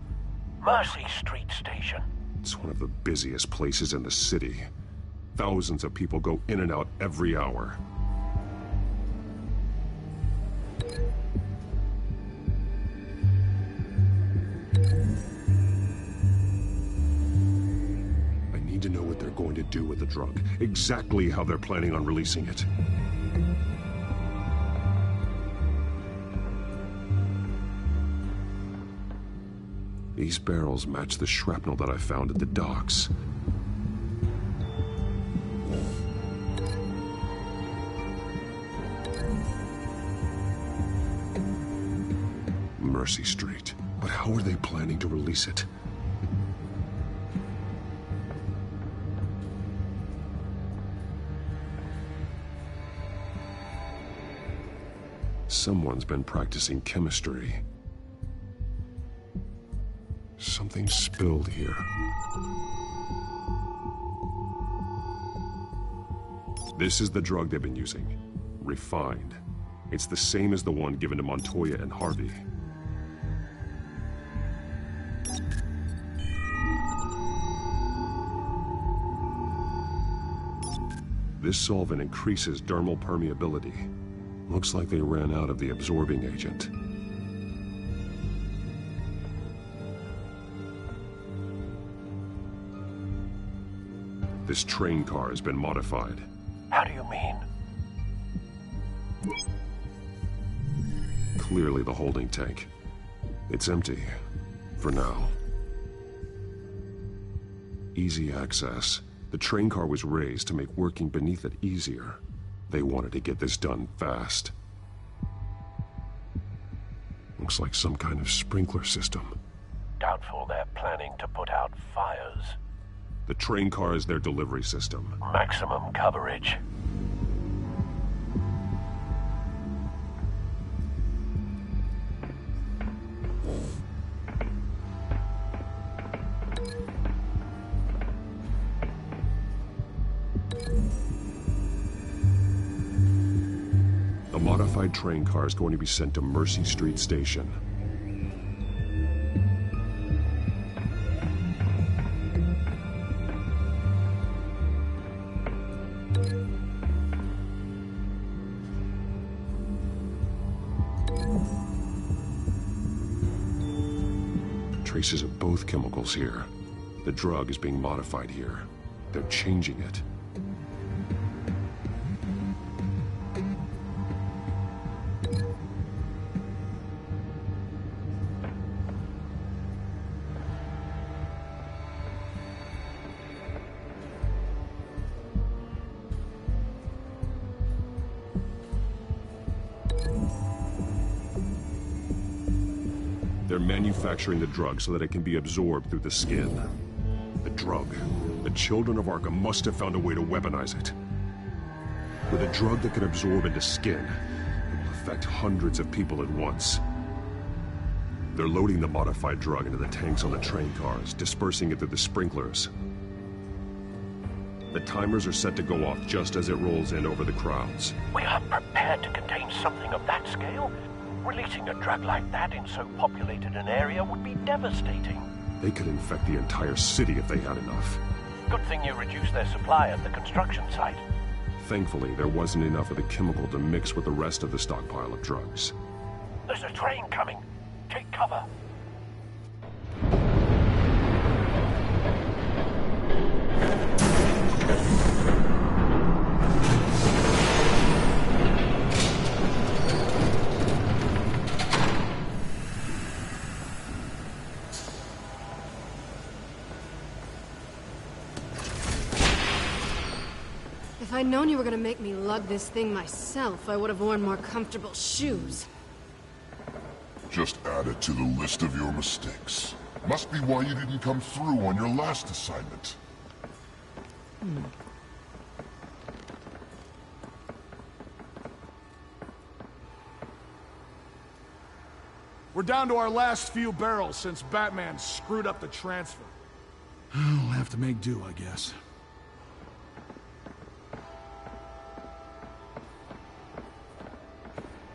Mercy Street Station. It's one of the busiest places in the city. Thousands of people go in and out every hour. I need to know what they're going to do with the drug. Exactly how they're planning on releasing it. These barrels match the shrapnel that I found at the docks. Mercy Street. But how are they planning to release it? Someone's been practicing chemistry. Something spilled here. This is the drug they've been using. Refined. It's the same as the one given to Montoya and Harvey. This solvent increases dermal permeability. Looks like they ran out of the absorbing agent. This train car has been modified. How do you mean? Clearly the holding tank. It's empty. For now. Easy access. The train car was raised to make working beneath it easier. They wanted to get this done fast. Looks like some kind of sprinkler system. Doubtful they're planning to put out fires. The train car is their delivery system. Maximum coverage. A modified train car is going to be sent to Mercy Street Station. Traces of both chemicals here. The drug is being modified here. They're changing it. They're manufacturing the drug so that it can be absorbed through the skin. The drug. The children of Arkham must have found a way to weaponize it. With a drug that can absorb into skin, it will affect hundreds of people at once. They're loading the modified drug into the tanks on the train cars, dispersing it through the sprinklers. The timers are set to go off just as it rolls in over the crowds. We are prepared to contain something of that scale? Releasing a drug like that in so populated an area would be devastating. They could infect the entire city if they had enough. Good thing you reduced their supply at the construction site. Thankfully, there wasn't enough of the chemical to mix with the rest of the stockpile of drugs. There's a train coming. Take cover. If I'd known you were gonna make me lug this thing myself, I would have worn more comfortable shoes. Just add it to the list of your mistakes. Must be why you didn't come through on your last assignment. We're down to our last few barrels since Batman screwed up the transfer. We'll have to make do, I guess.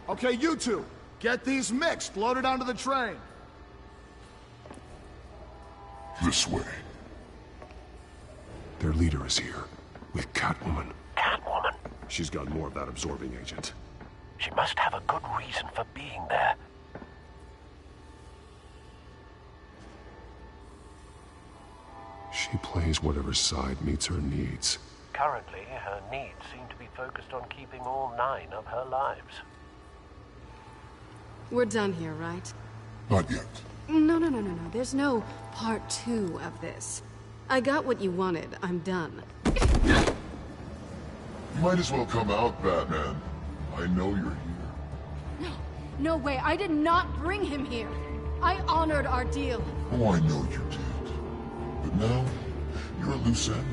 Okay, you two, get these mixed, loaded onto the train. This way. Their leader is here, with Catwoman. Catwoman? She's got more of that absorbing agent. She must have a good reason for being there. She plays whatever side meets her needs. Currently, her needs seem to be focused on keeping all 9 of her lives. We're done here, right? Not yet. No. There's no part 2 of this. I got what you wanted. I'm done. You might as well come out, Batman. I know you're here. No way. I did not bring him here. I honored our deal. Oh, I know you did. But now, you're a loose end.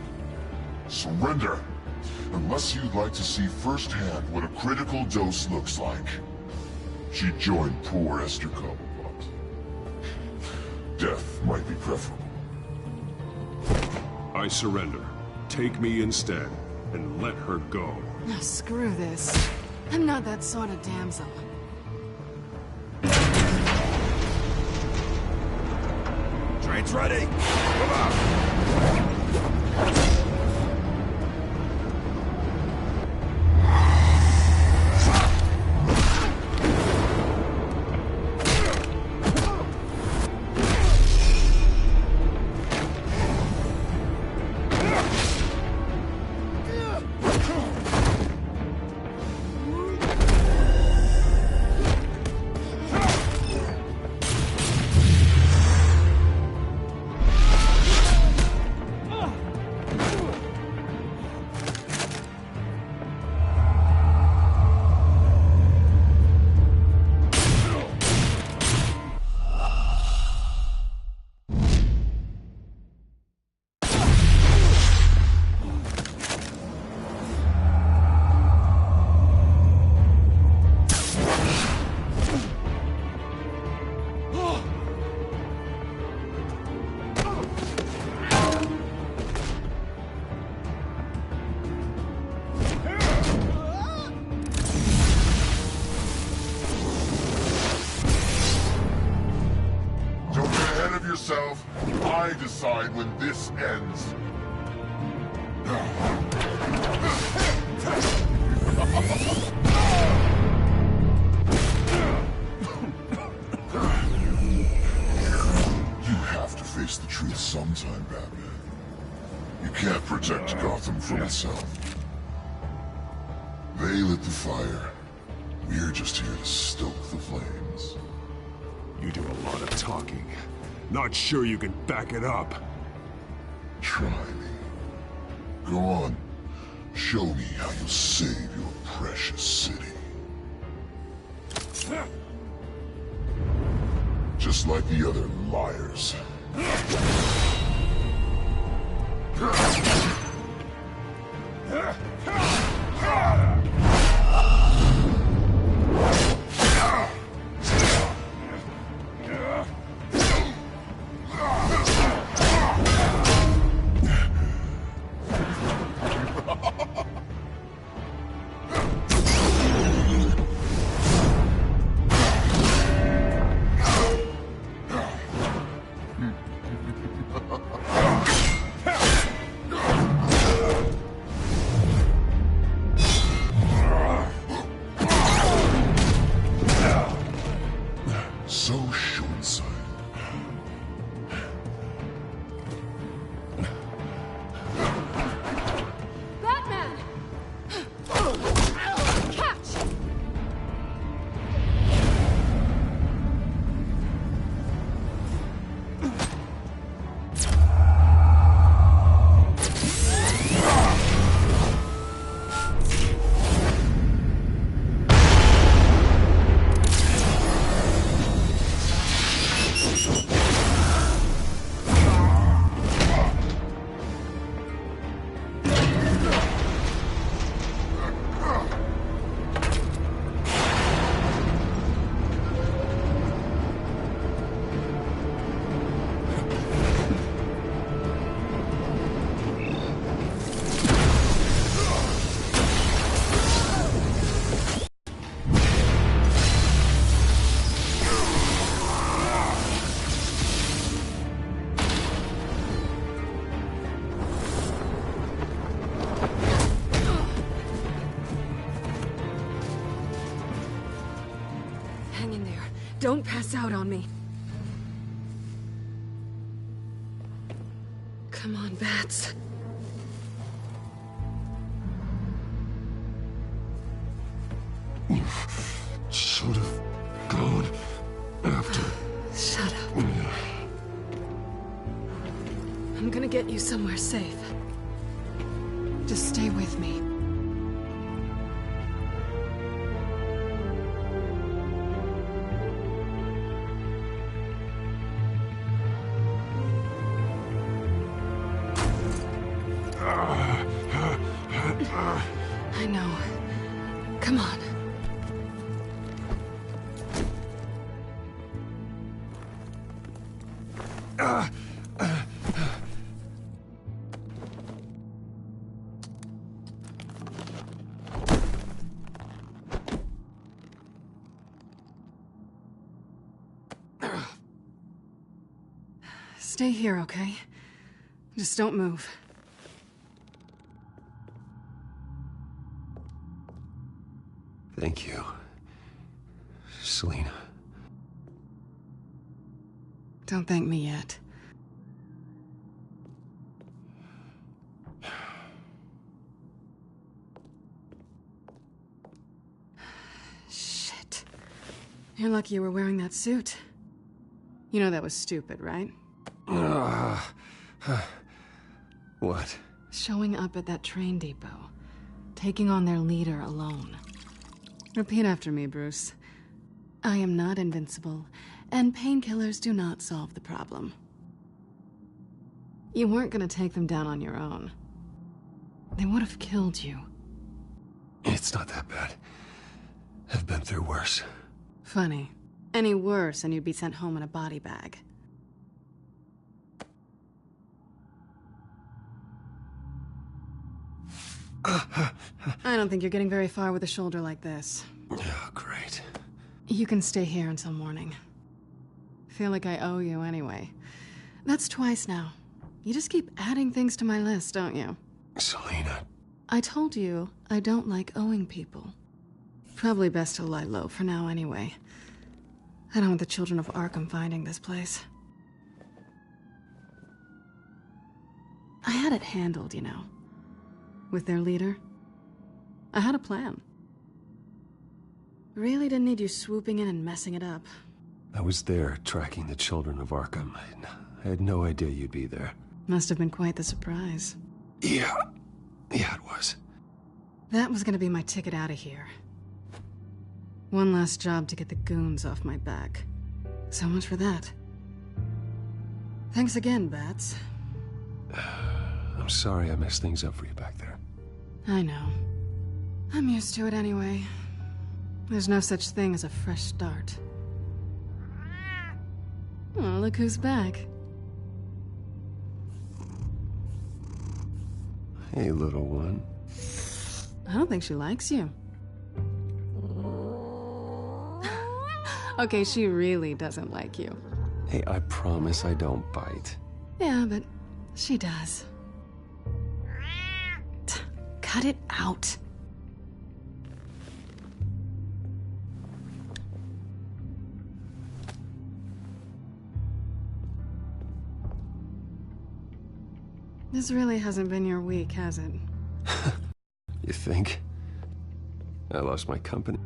Surrender! Unless you'd like to see firsthand what a critical dose looks like. She joined poor Esther Cobblepot. Death might be preferable. I surrender. Take me instead, and let her go. No, screw this. I'm not that sort of damsel. Train's ready! Come on! I decide when this ends. You have to face the truth sometime, Batman. You can't protect Gotham from itself. They lit the fire. We're just here to stoke the flames. You do a lot of talking. Not sure you can back it up. Try me. Go on. Show me how you'll save your precious city. Just like the other liars. Hang in there. Don't pass out on me. Come on, Bats. You should have gone after... Shut up. I'm gonna get you somewhere safe. Just stay with me. I know. Come on. Stay here, okay? Just don't move. Thank you, Selina. Don't thank me yet. Shit. You're lucky you were wearing that suit. You know that was stupid, right? What? Showing up at that train depot. Taking on their leader alone. Repeat after me, Bruce. I am not invincible, and painkillers do not solve the problem. You weren't gonna take them down on your own. They would have killed you. It's not that bad. I've been through worse. Funny. Any worse and you'd be sent home in a body bag. I don't think you're getting very far with a shoulder like this. Oh, great. You can stay here until morning. Feel like I owe you anyway. That's twice now. You just keep adding things to my list, don't you? Selina. I told you I don't like owing people. Probably best to lie low for now anyway. I don't want the children of Arkham finding this place. I had it handled, you know. With their leader. I had a plan. Really didn't need you swooping in and messing it up. I was there, tracking the children of Arkham. I had no idea you'd be there. Must have been quite the surprise. Yeah, it was. That was gonna be my ticket out of here. One last job to get the goons off my back. So much for that. Thanks again, Bats. I'm sorry I messed things up for you back there. I know. I'm used to it anyway. There's no such thing as a fresh start. Oh, look who's back. Hey, little one. I don't think she likes you. Okay, she really doesn't like you. Hey, I promise I don't bite. Yeah, but she does. Cut it out. This really hasn't been your week, has it? You think? I lost my company.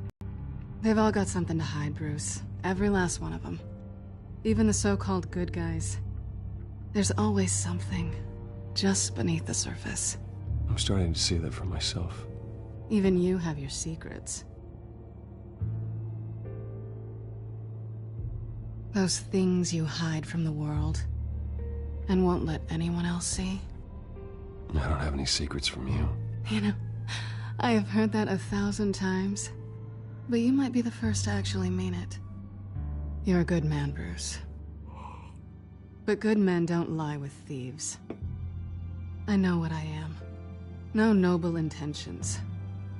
They've all got something to hide, Bruce. Every last one of them. Even the so-called good guys. There's always something just beneath the surface. I'm starting to see that for myself. Even you have your secrets. Those things you hide from the world and won't let anyone else see. I don't have any secrets from you. You know, I have heard that 1,000 times, but you might be the first to actually mean it. You're a good man, Bruce. But good men don't lie with thieves. I know what I am. No noble intentions.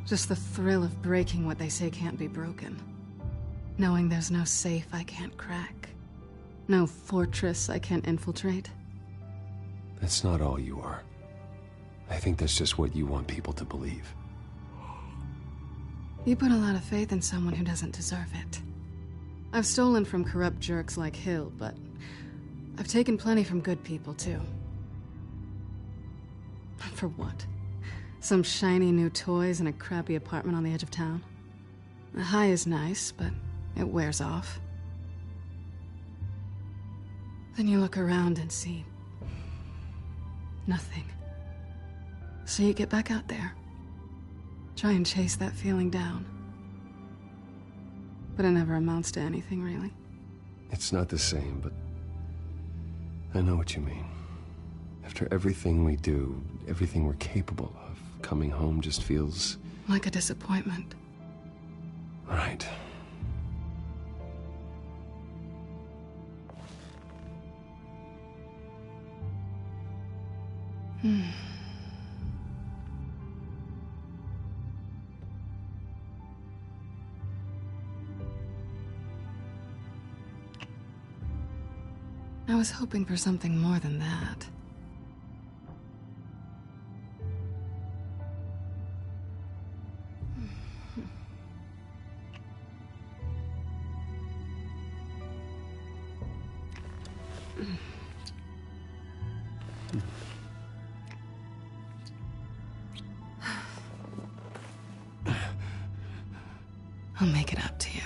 Just the thrill of breaking what they say can't be broken. Knowing there's no safe I can't crack. No fortress I can't infiltrate. That's not all you are. I think that's just what you want people to believe. You put a lot of faith in someone who doesn't deserve it. I've stolen from corrupt jerks like Hill, but I've taken plenty from good people, too. For what? Some shiny new toys and a crappy apartment on the edge of town? The high is nice, but it wears off. Then you look around and see nothing. So you get back out there. Try and chase that feeling down. But it never amounts to anything, really. It's not the same, but I know what you mean. After everything we do, everything we're capable of, coming home just feels... like a disappointment. Right. I was hoping for something more than that. I'll make it up to you.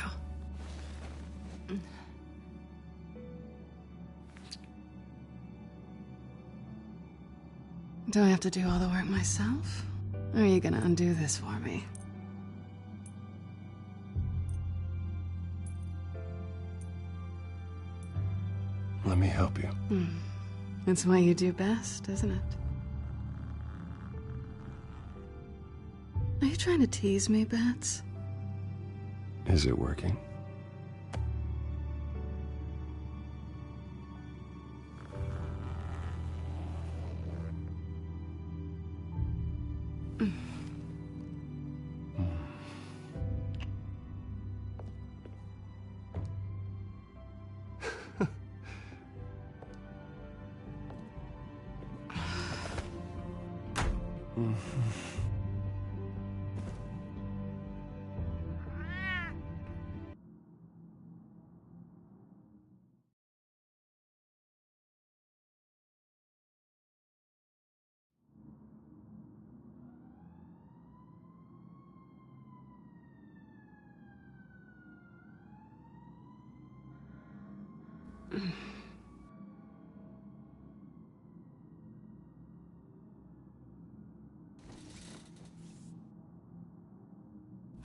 Do I have to do all the work myself? Or are you gonna undo this for me? Let me help you. It's what you do best, isn't it? Are you trying to tease me, Bats? Is it working?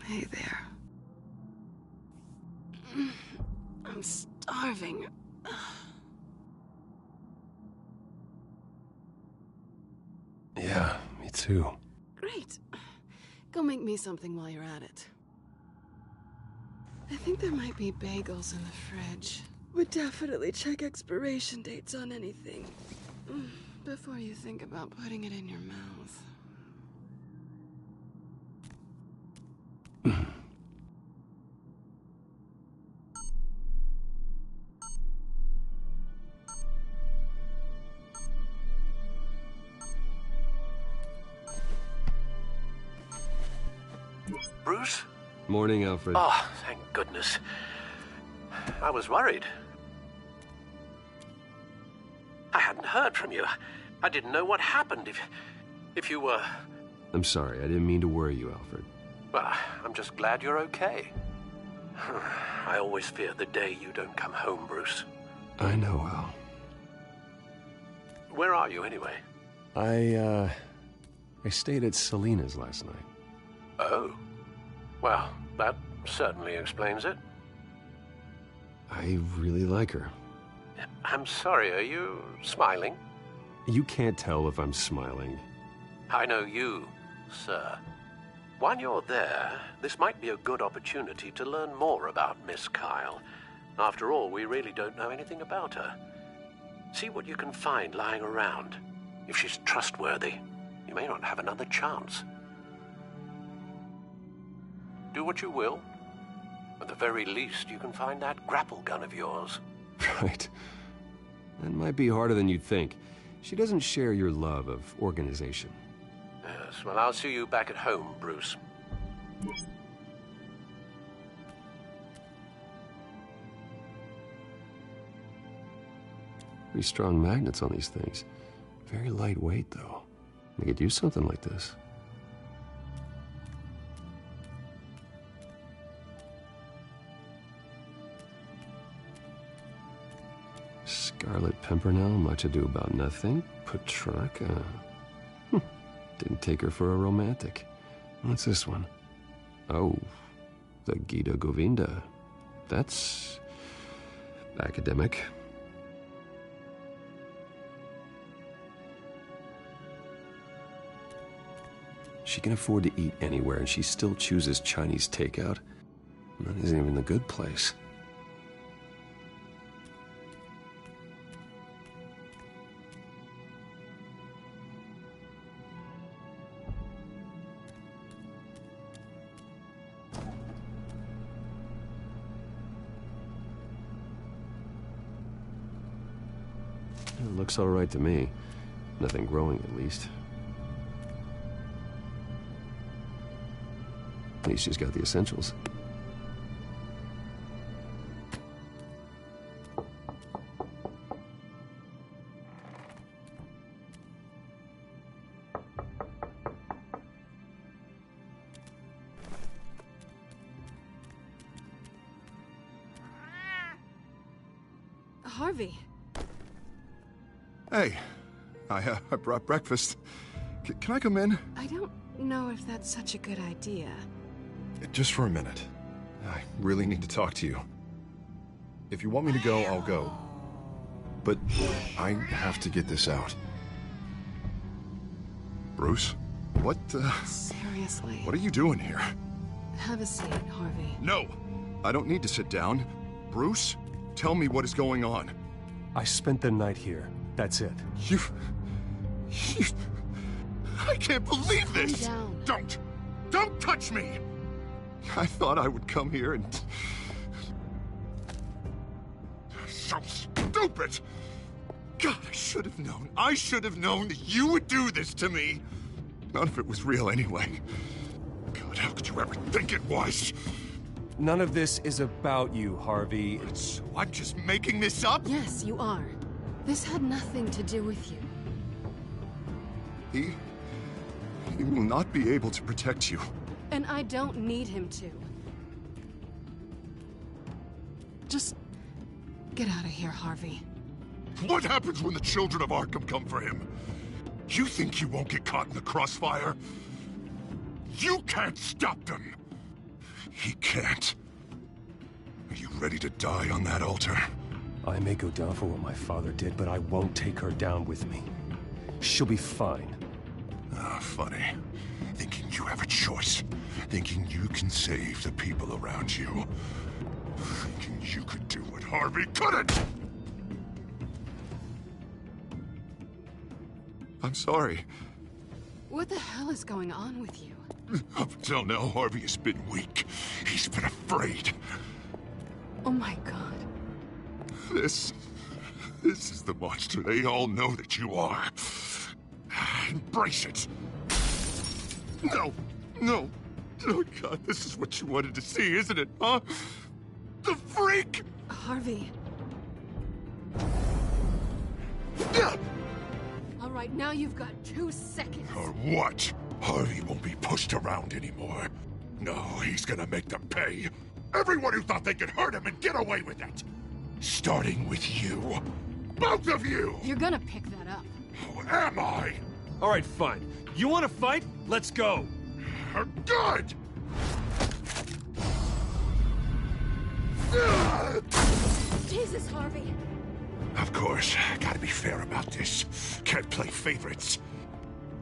Hey there. I'm starving. Yeah, me too. Great. Go make me something while you're at it. I think there might be bagels in the fridge. Would definitely check expiration dates on anything before you think about putting it in your mouth. Bruce? Morning, Alfred. Oh, thank goodness. I was worried. I hadn't heard from you. I didn't know what happened if you were... I'm sorry, I didn't mean to worry you, Alfred. Well, I'm just glad you're okay. I always fear the day you don't come home, Bruce. I know, Al. Where are you, anyway? I stayed at Selena's last night. Oh. Well, that certainly explains it. I really like her. I'm sorry, are you smiling? You can't tell if I'm smiling. I know you, sir. While you're there, this might be a good opportunity to learn more about Miss Kyle. After all, we really don't know anything about her. See what you can find lying around. If she's trustworthy, you may not have another chance. Do what you will. At the very least, you can find that grapple gun of yours. Right. That might be harder than you'd think. She doesn't share your love of organization. Yes, well, I'll see you back at home, Bruce. Pretty strong magnets on these things. Very lightweight, though. They could use something like this. Scarlet Pimpernel, much ado about nothing. Petrarca. Didn't take her for a romantic. What's this one? Oh, the Gita Govinda. That's academic. She can afford to eat anywhere, and she still chooses Chinese takeout. That isn't even the good place. It looks all right to me. Nothing growing, at least. At least she's got the essentials. Harvey. Hey, I brought breakfast. Can I come in? I don't know if that's such a good idea. Just for a minute. I really need to talk to you. If you want me to go, I'll go. But I have to get this out. Bruce? What, Seriously. What are you doing here? Have a seat, Harvey. No! I don't need to sit down. Bruce, tell me what is going on. I spent the night here. That's it. You... I can't believe this! Calm down. Don't touch me! I thought I would come here and... So stupid! God, I should have known. I should have known that you would do this to me. None of it was real anyway. God, how could you ever think it was? None of this is about you, Harvey. So I'm just making this up? Yes, you are. This had nothing to do with you. He will not be able to protect you. And I don't need him to. Just get out of here, Harvey. What happens when the children of Arkham come for him? You think you won't get caught in the crossfire? You can't stop them! He can't. Are you ready to die on that altar? I may go down for what my father did, but I won't take her down with me. She'll be fine. Ah, funny. Thinking you have a choice. Thinking you can save the people around you. Thinking you could do what Harvey couldn't! I'm sorry. What the hell is going on with you? Up until now, Harvey has been weak. He's been afraid. Oh my God. This is the monster they all know that you are. Embrace it. No. Oh God, this is what you wanted to see, isn't it, huh? The freak! Harvey. All right, now you've got 2 seconds. Or what? Harvey won't be pushed around anymore. No, he's gonna make them pay. Everyone who thought they could hurt him and get away with it. Starting with you. Both of you! You're gonna pick that up. Who am I? All right, fine. You want to fight? Let's go. Good! Jesus, Harvey. Of course, gotta be fair about this. Can't play favorites.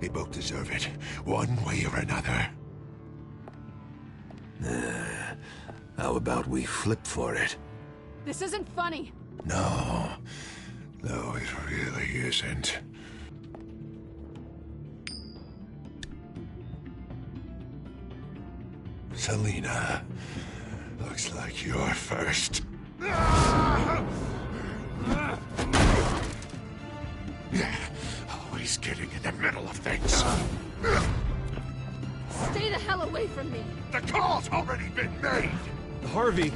They both deserve it, one way or another. How about we flip for it? This isn't funny. No, it really isn't. Selina, looks like you're first. Always getting in the middle of things. Stay the hell away from me. The call's already been made. Harvey.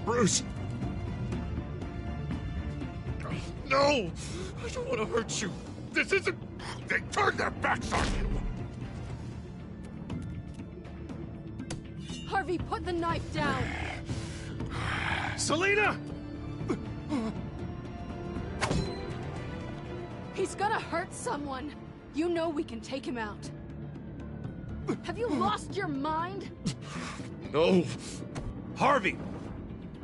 Bruce. No! I don't want to hurt you. This isn't... They turned their backs on you! Harvey, put the knife down! Selina! He's gonna hurt someone! You know we can take him out. Have you lost your mind? No! Harvey!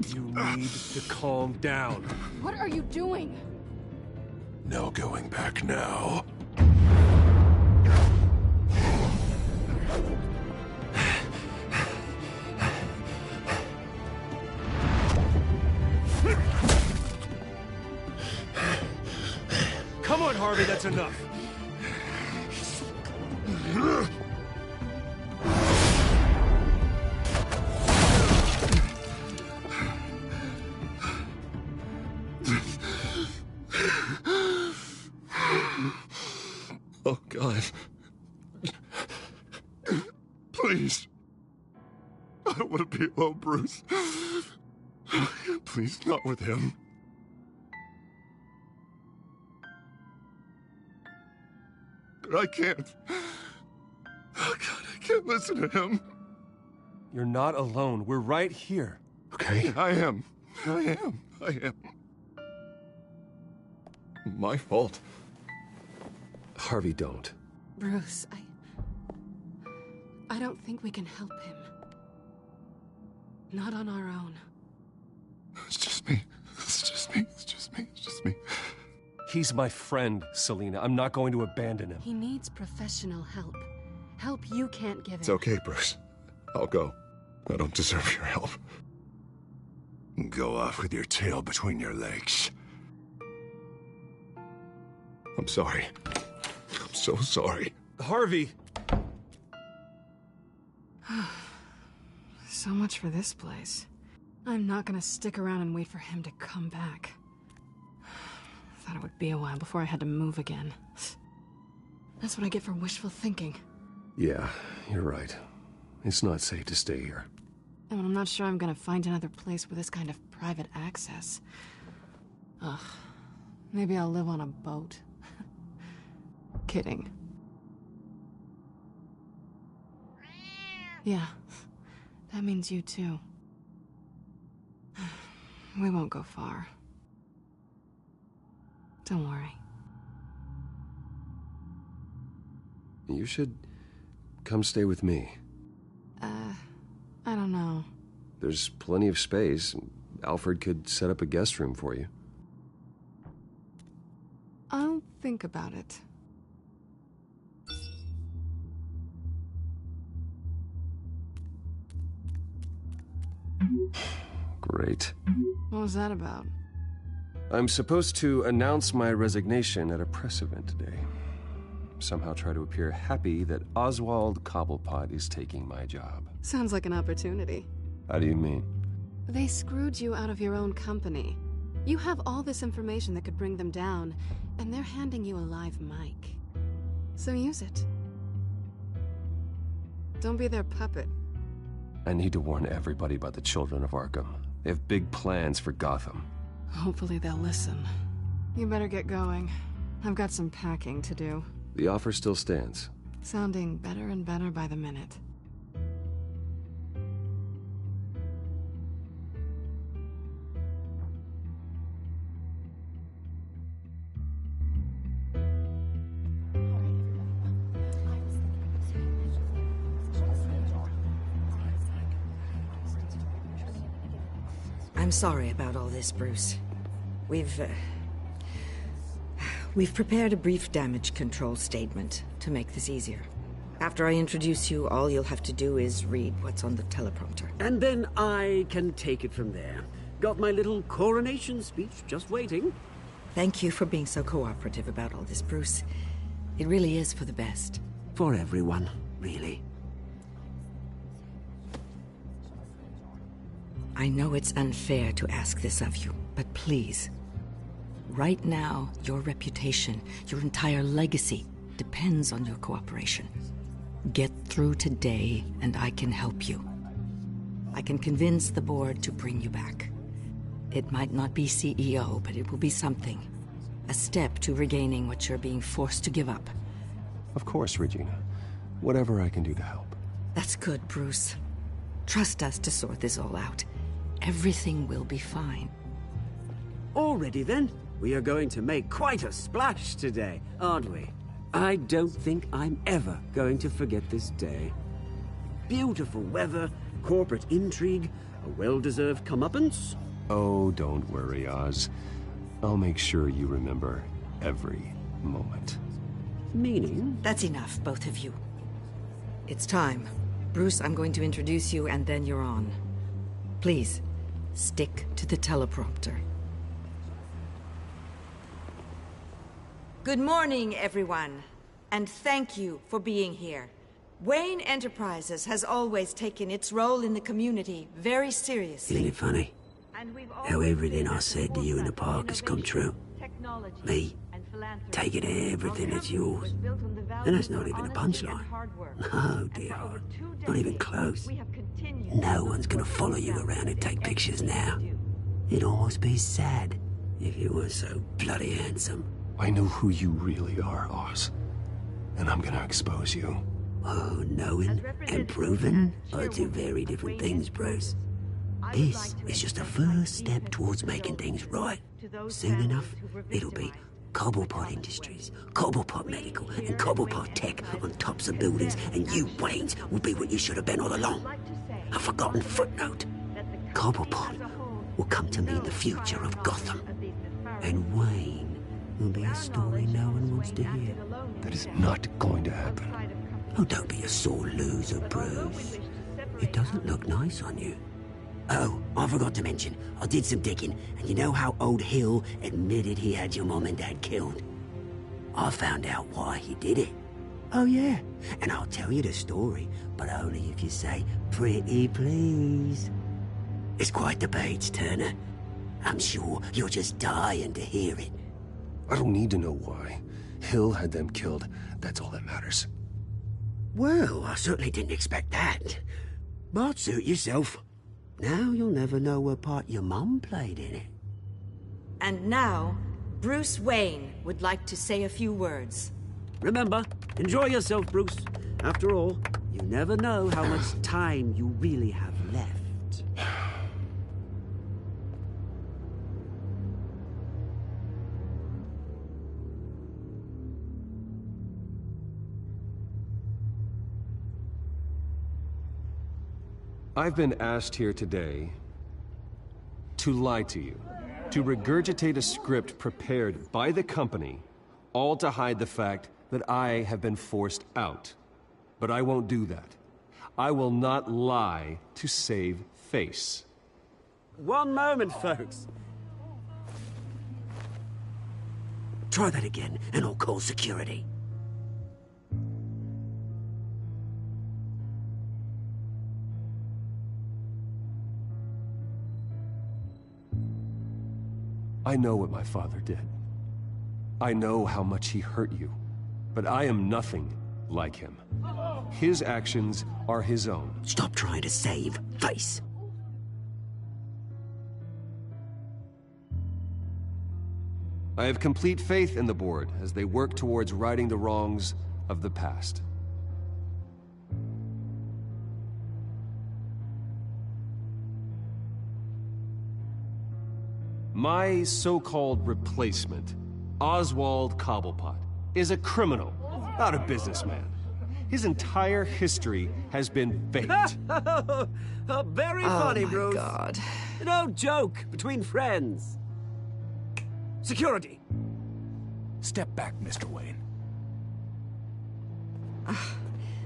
You need to calm down. What are you doing? No going back now. Come on, Harvey, that's enough. Oh, God. Please. I don't want to be alone, Bruce. Please, not with him. But I can't. Oh, God, I can't listen to him. You're not alone. We're right here. Okay, I am. My fault. Harvey, don't. Bruce, I don't think we can help him. Not on our own. It's just me. He's my friend, Selina. I'm not going to abandon him. He needs professional help. Help you can't give him. It's okay, Bruce. I'll go. I don't deserve your help. Go off with your tail between your legs. I'm sorry. I'm so sorry. Harvey! So much for this place. I'm not gonna stick around and wait for him to come back. Thought it would be a while before I had to move again. That's what I get for wishful thinking. Yeah, you're right. It's not safe to stay here. And I'm not sure I'm gonna find another place with this kind of private access. Ugh. Maybe I'll live on a boat. Kidding. Yeah. That means you too. We won't go far. Don't worry. You should come stay with me. I don't know. There's plenty of space. Alfred could set up a guest room for you. I'll think about it. Great. What was that about? I'm supposed to announce my resignation at a press event today. Somehow try to appear happy that Oswald Cobblepot is taking my job. Sounds like an opportunity. How do you mean? They screwed you out of your own company. You have all this information that could bring them down, and they're handing you a live mic. So use it. Don't be their puppet. I need to warn everybody about the Children of Arkham. They have big plans for Gotham. Hopefully they'll listen. You better get going. I've got some packing to do. The offer still stands. Sounding better and better by the minute. I'm sorry about all this, Bruce. We've prepared a brief damage control statement to make this easier. After I introduce you, all you'll have to do is read what's on the teleprompter. And then I can take it from there. Got my little coronation speech just waiting. Thank you for being so cooperative about all this, Bruce. It really is for the best. For everyone, really. I know it's unfair to ask this of you, but please. Right now, your reputation, your entire legacy, depends on your cooperation. Get through today, and I can help you. I can convince the board to bring you back. It might not be CEO, but it will be something. a step to regaining what you're being forced to give up. Of course, Regina. Whatever I can do to help. That's good, Bruce. Trust us to sort this all out. Everything will be fine. Already then? We are going to make quite a splash today, aren't we? I don't think I'm ever going to forget this day. Beautiful weather, corporate intrigue, a well-deserved comeuppance. Oh, don't worry, Oz. I'll make sure you remember every moment. Meaning? That's enough, both of you. It's time. Bruce, I'm going to introduce you and then you're on. Please, stick to the teleprompter. Good morning, everyone, and thank you for being here. Wayne Enterprises has always taken its role in the community very seriously. Isn't it funny how everything I said to you in the park has come true? Me, taking everything that's yours. And that's not even a punchline. No, dear heart, not even close. No one's gonna follow you around and take pictures now. It'd almost be sad if you were so bloody handsome. I know who you really are, Oz. And I'm gonna expose you. Oh, knowing and proving are two very different things, Bruce. This is just a first step towards making things right. Soon enough, it'll be Cobblepot Industries, Cobblepot Medical, and Cobblepot Tech on tops of buildings, and you, Waynes, will be what you should have been all along. A forgotten footnote. Cobblepot will come to mean the future of Gotham. And Wayne will be a story no one wants to hear. That is not going to happen. Oh, don't be a sore loser, Bruce. It doesn't look nice on you. Oh, I forgot to mention, I did some digging, and you know how old Hill admitted he had your mom and dad killed? I found out why he did it. Oh, yeah, and I'll tell you the story, but only if you say, pretty please. It's quite the page, Turner. I'm sure you're just dying to hear it. I don't need to know why. Hill had them killed. That's all that matters. Well, I certainly didn't expect that. But suit yourself. Now you'll never know what part your mum played in it. And now, Bruce Wayne would like to say a few words. Remember, enjoy yourself, Bruce. After all, you never know how much time you really have left. I've been asked here today to lie to you, to regurgitate a script prepared by the company, all to hide the fact that I have been forced out. But I won't do that. I will not lie to save face. One moment, folks. Try that again, and I'll call security. I know what my father did. I know how much he hurt you. But I am nothing like him. His actions are his own. Stop trying to save face. I have complete faith in the board as they work towards righting the wrongs of the past. My so-called replacement, Oswald Cobblepot, is a criminal, not a businessman. His entire history has been faked. Very funny, Bruce. Oh, my God. No joke between friends. Security. Step back, Mr. Wayne.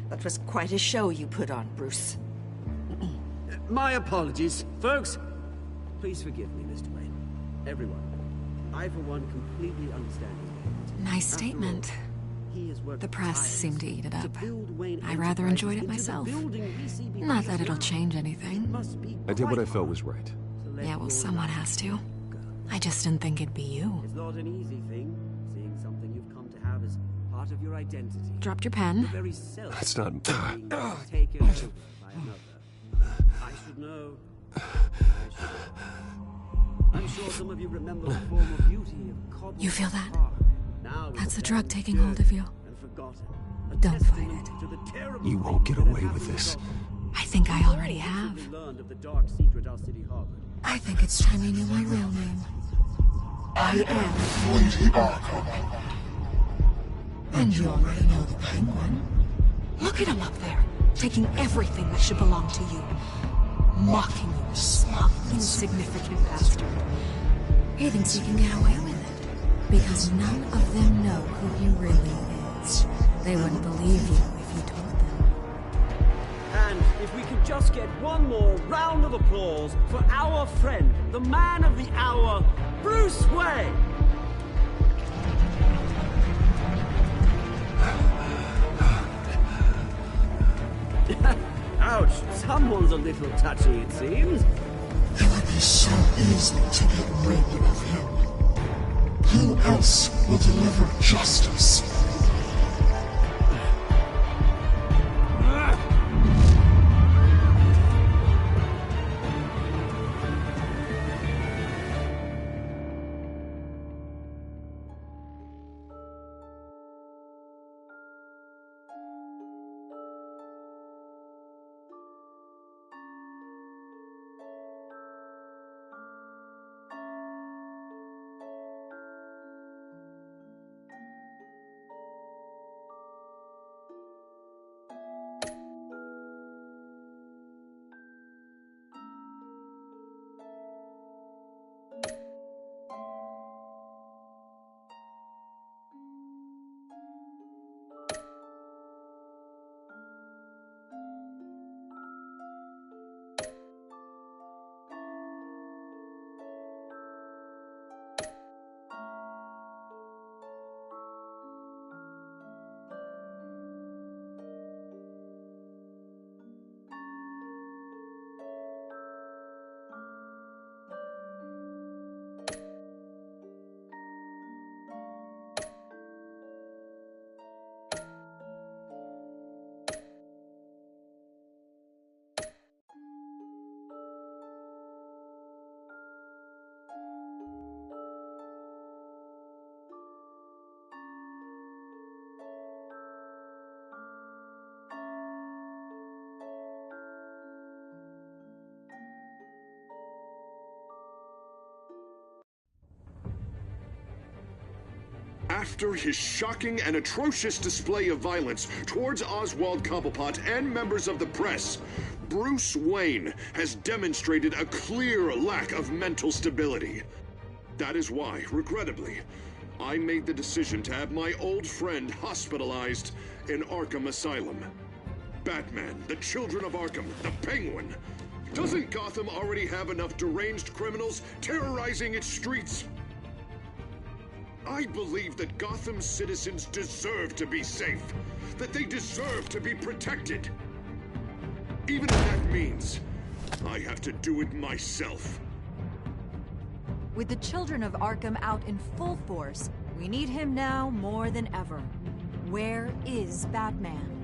That was quite a show you put on, Bruce. My apologies. Folks, please forgive me, Mr. Wayne. Everyone. I, for one, completely understand his pain. Nice statement. The press seemed to eat it up. I rather enjoyed it myself. Not that it'll change anything. I did what I felt was right. Yeah, well, someone has to. I just didn't think it'd be you. It's not an easy thing, seeing something you've come to have as part of your identity. Dropped your pen. The very self That's not... taken over by another. I should know. I'm sure some of you remember the former beauty of Cobble You feel that? Park. Now That's the drug taking hold of you. and forgotten. Don't fight it. To the terrible You won't get away with this. I think I already have. recently learned of the dark secret our city harbored. I think it's time you knew my real name. I am Lady Arkham. And you already know the Penguin. Look at him up there, taking everything that should belong to you. Mocking you, smug, insignificant bastard. He thinks he can get away with it, because none of them know who he really is. They wouldn't believe you if you told them. And if we could just get one more round of applause for our friend, the man of the hour, Bruce Wayne! Ouch, someone's a little touchy, it seems. It would be so easy to get rid of him. Who else will deliver justice? After his shocking and atrocious display of violence towards Oswald Cobblepot and members of the press, Bruce Wayne has demonstrated a clear lack of mental stability. That is why, regrettably, I made the decision to have my old friend hospitalized in Arkham Asylum. Batman, the Children of Arkham, the Penguin. Doesn't Gotham already have enough deranged criminals terrorizing its streets? I believe that Gotham's citizens deserve to be safe, that they deserve to be protected. Even if that means I have to do it myself. With the Children of Arkham out in full force, we need him now more than ever. Where is Batman?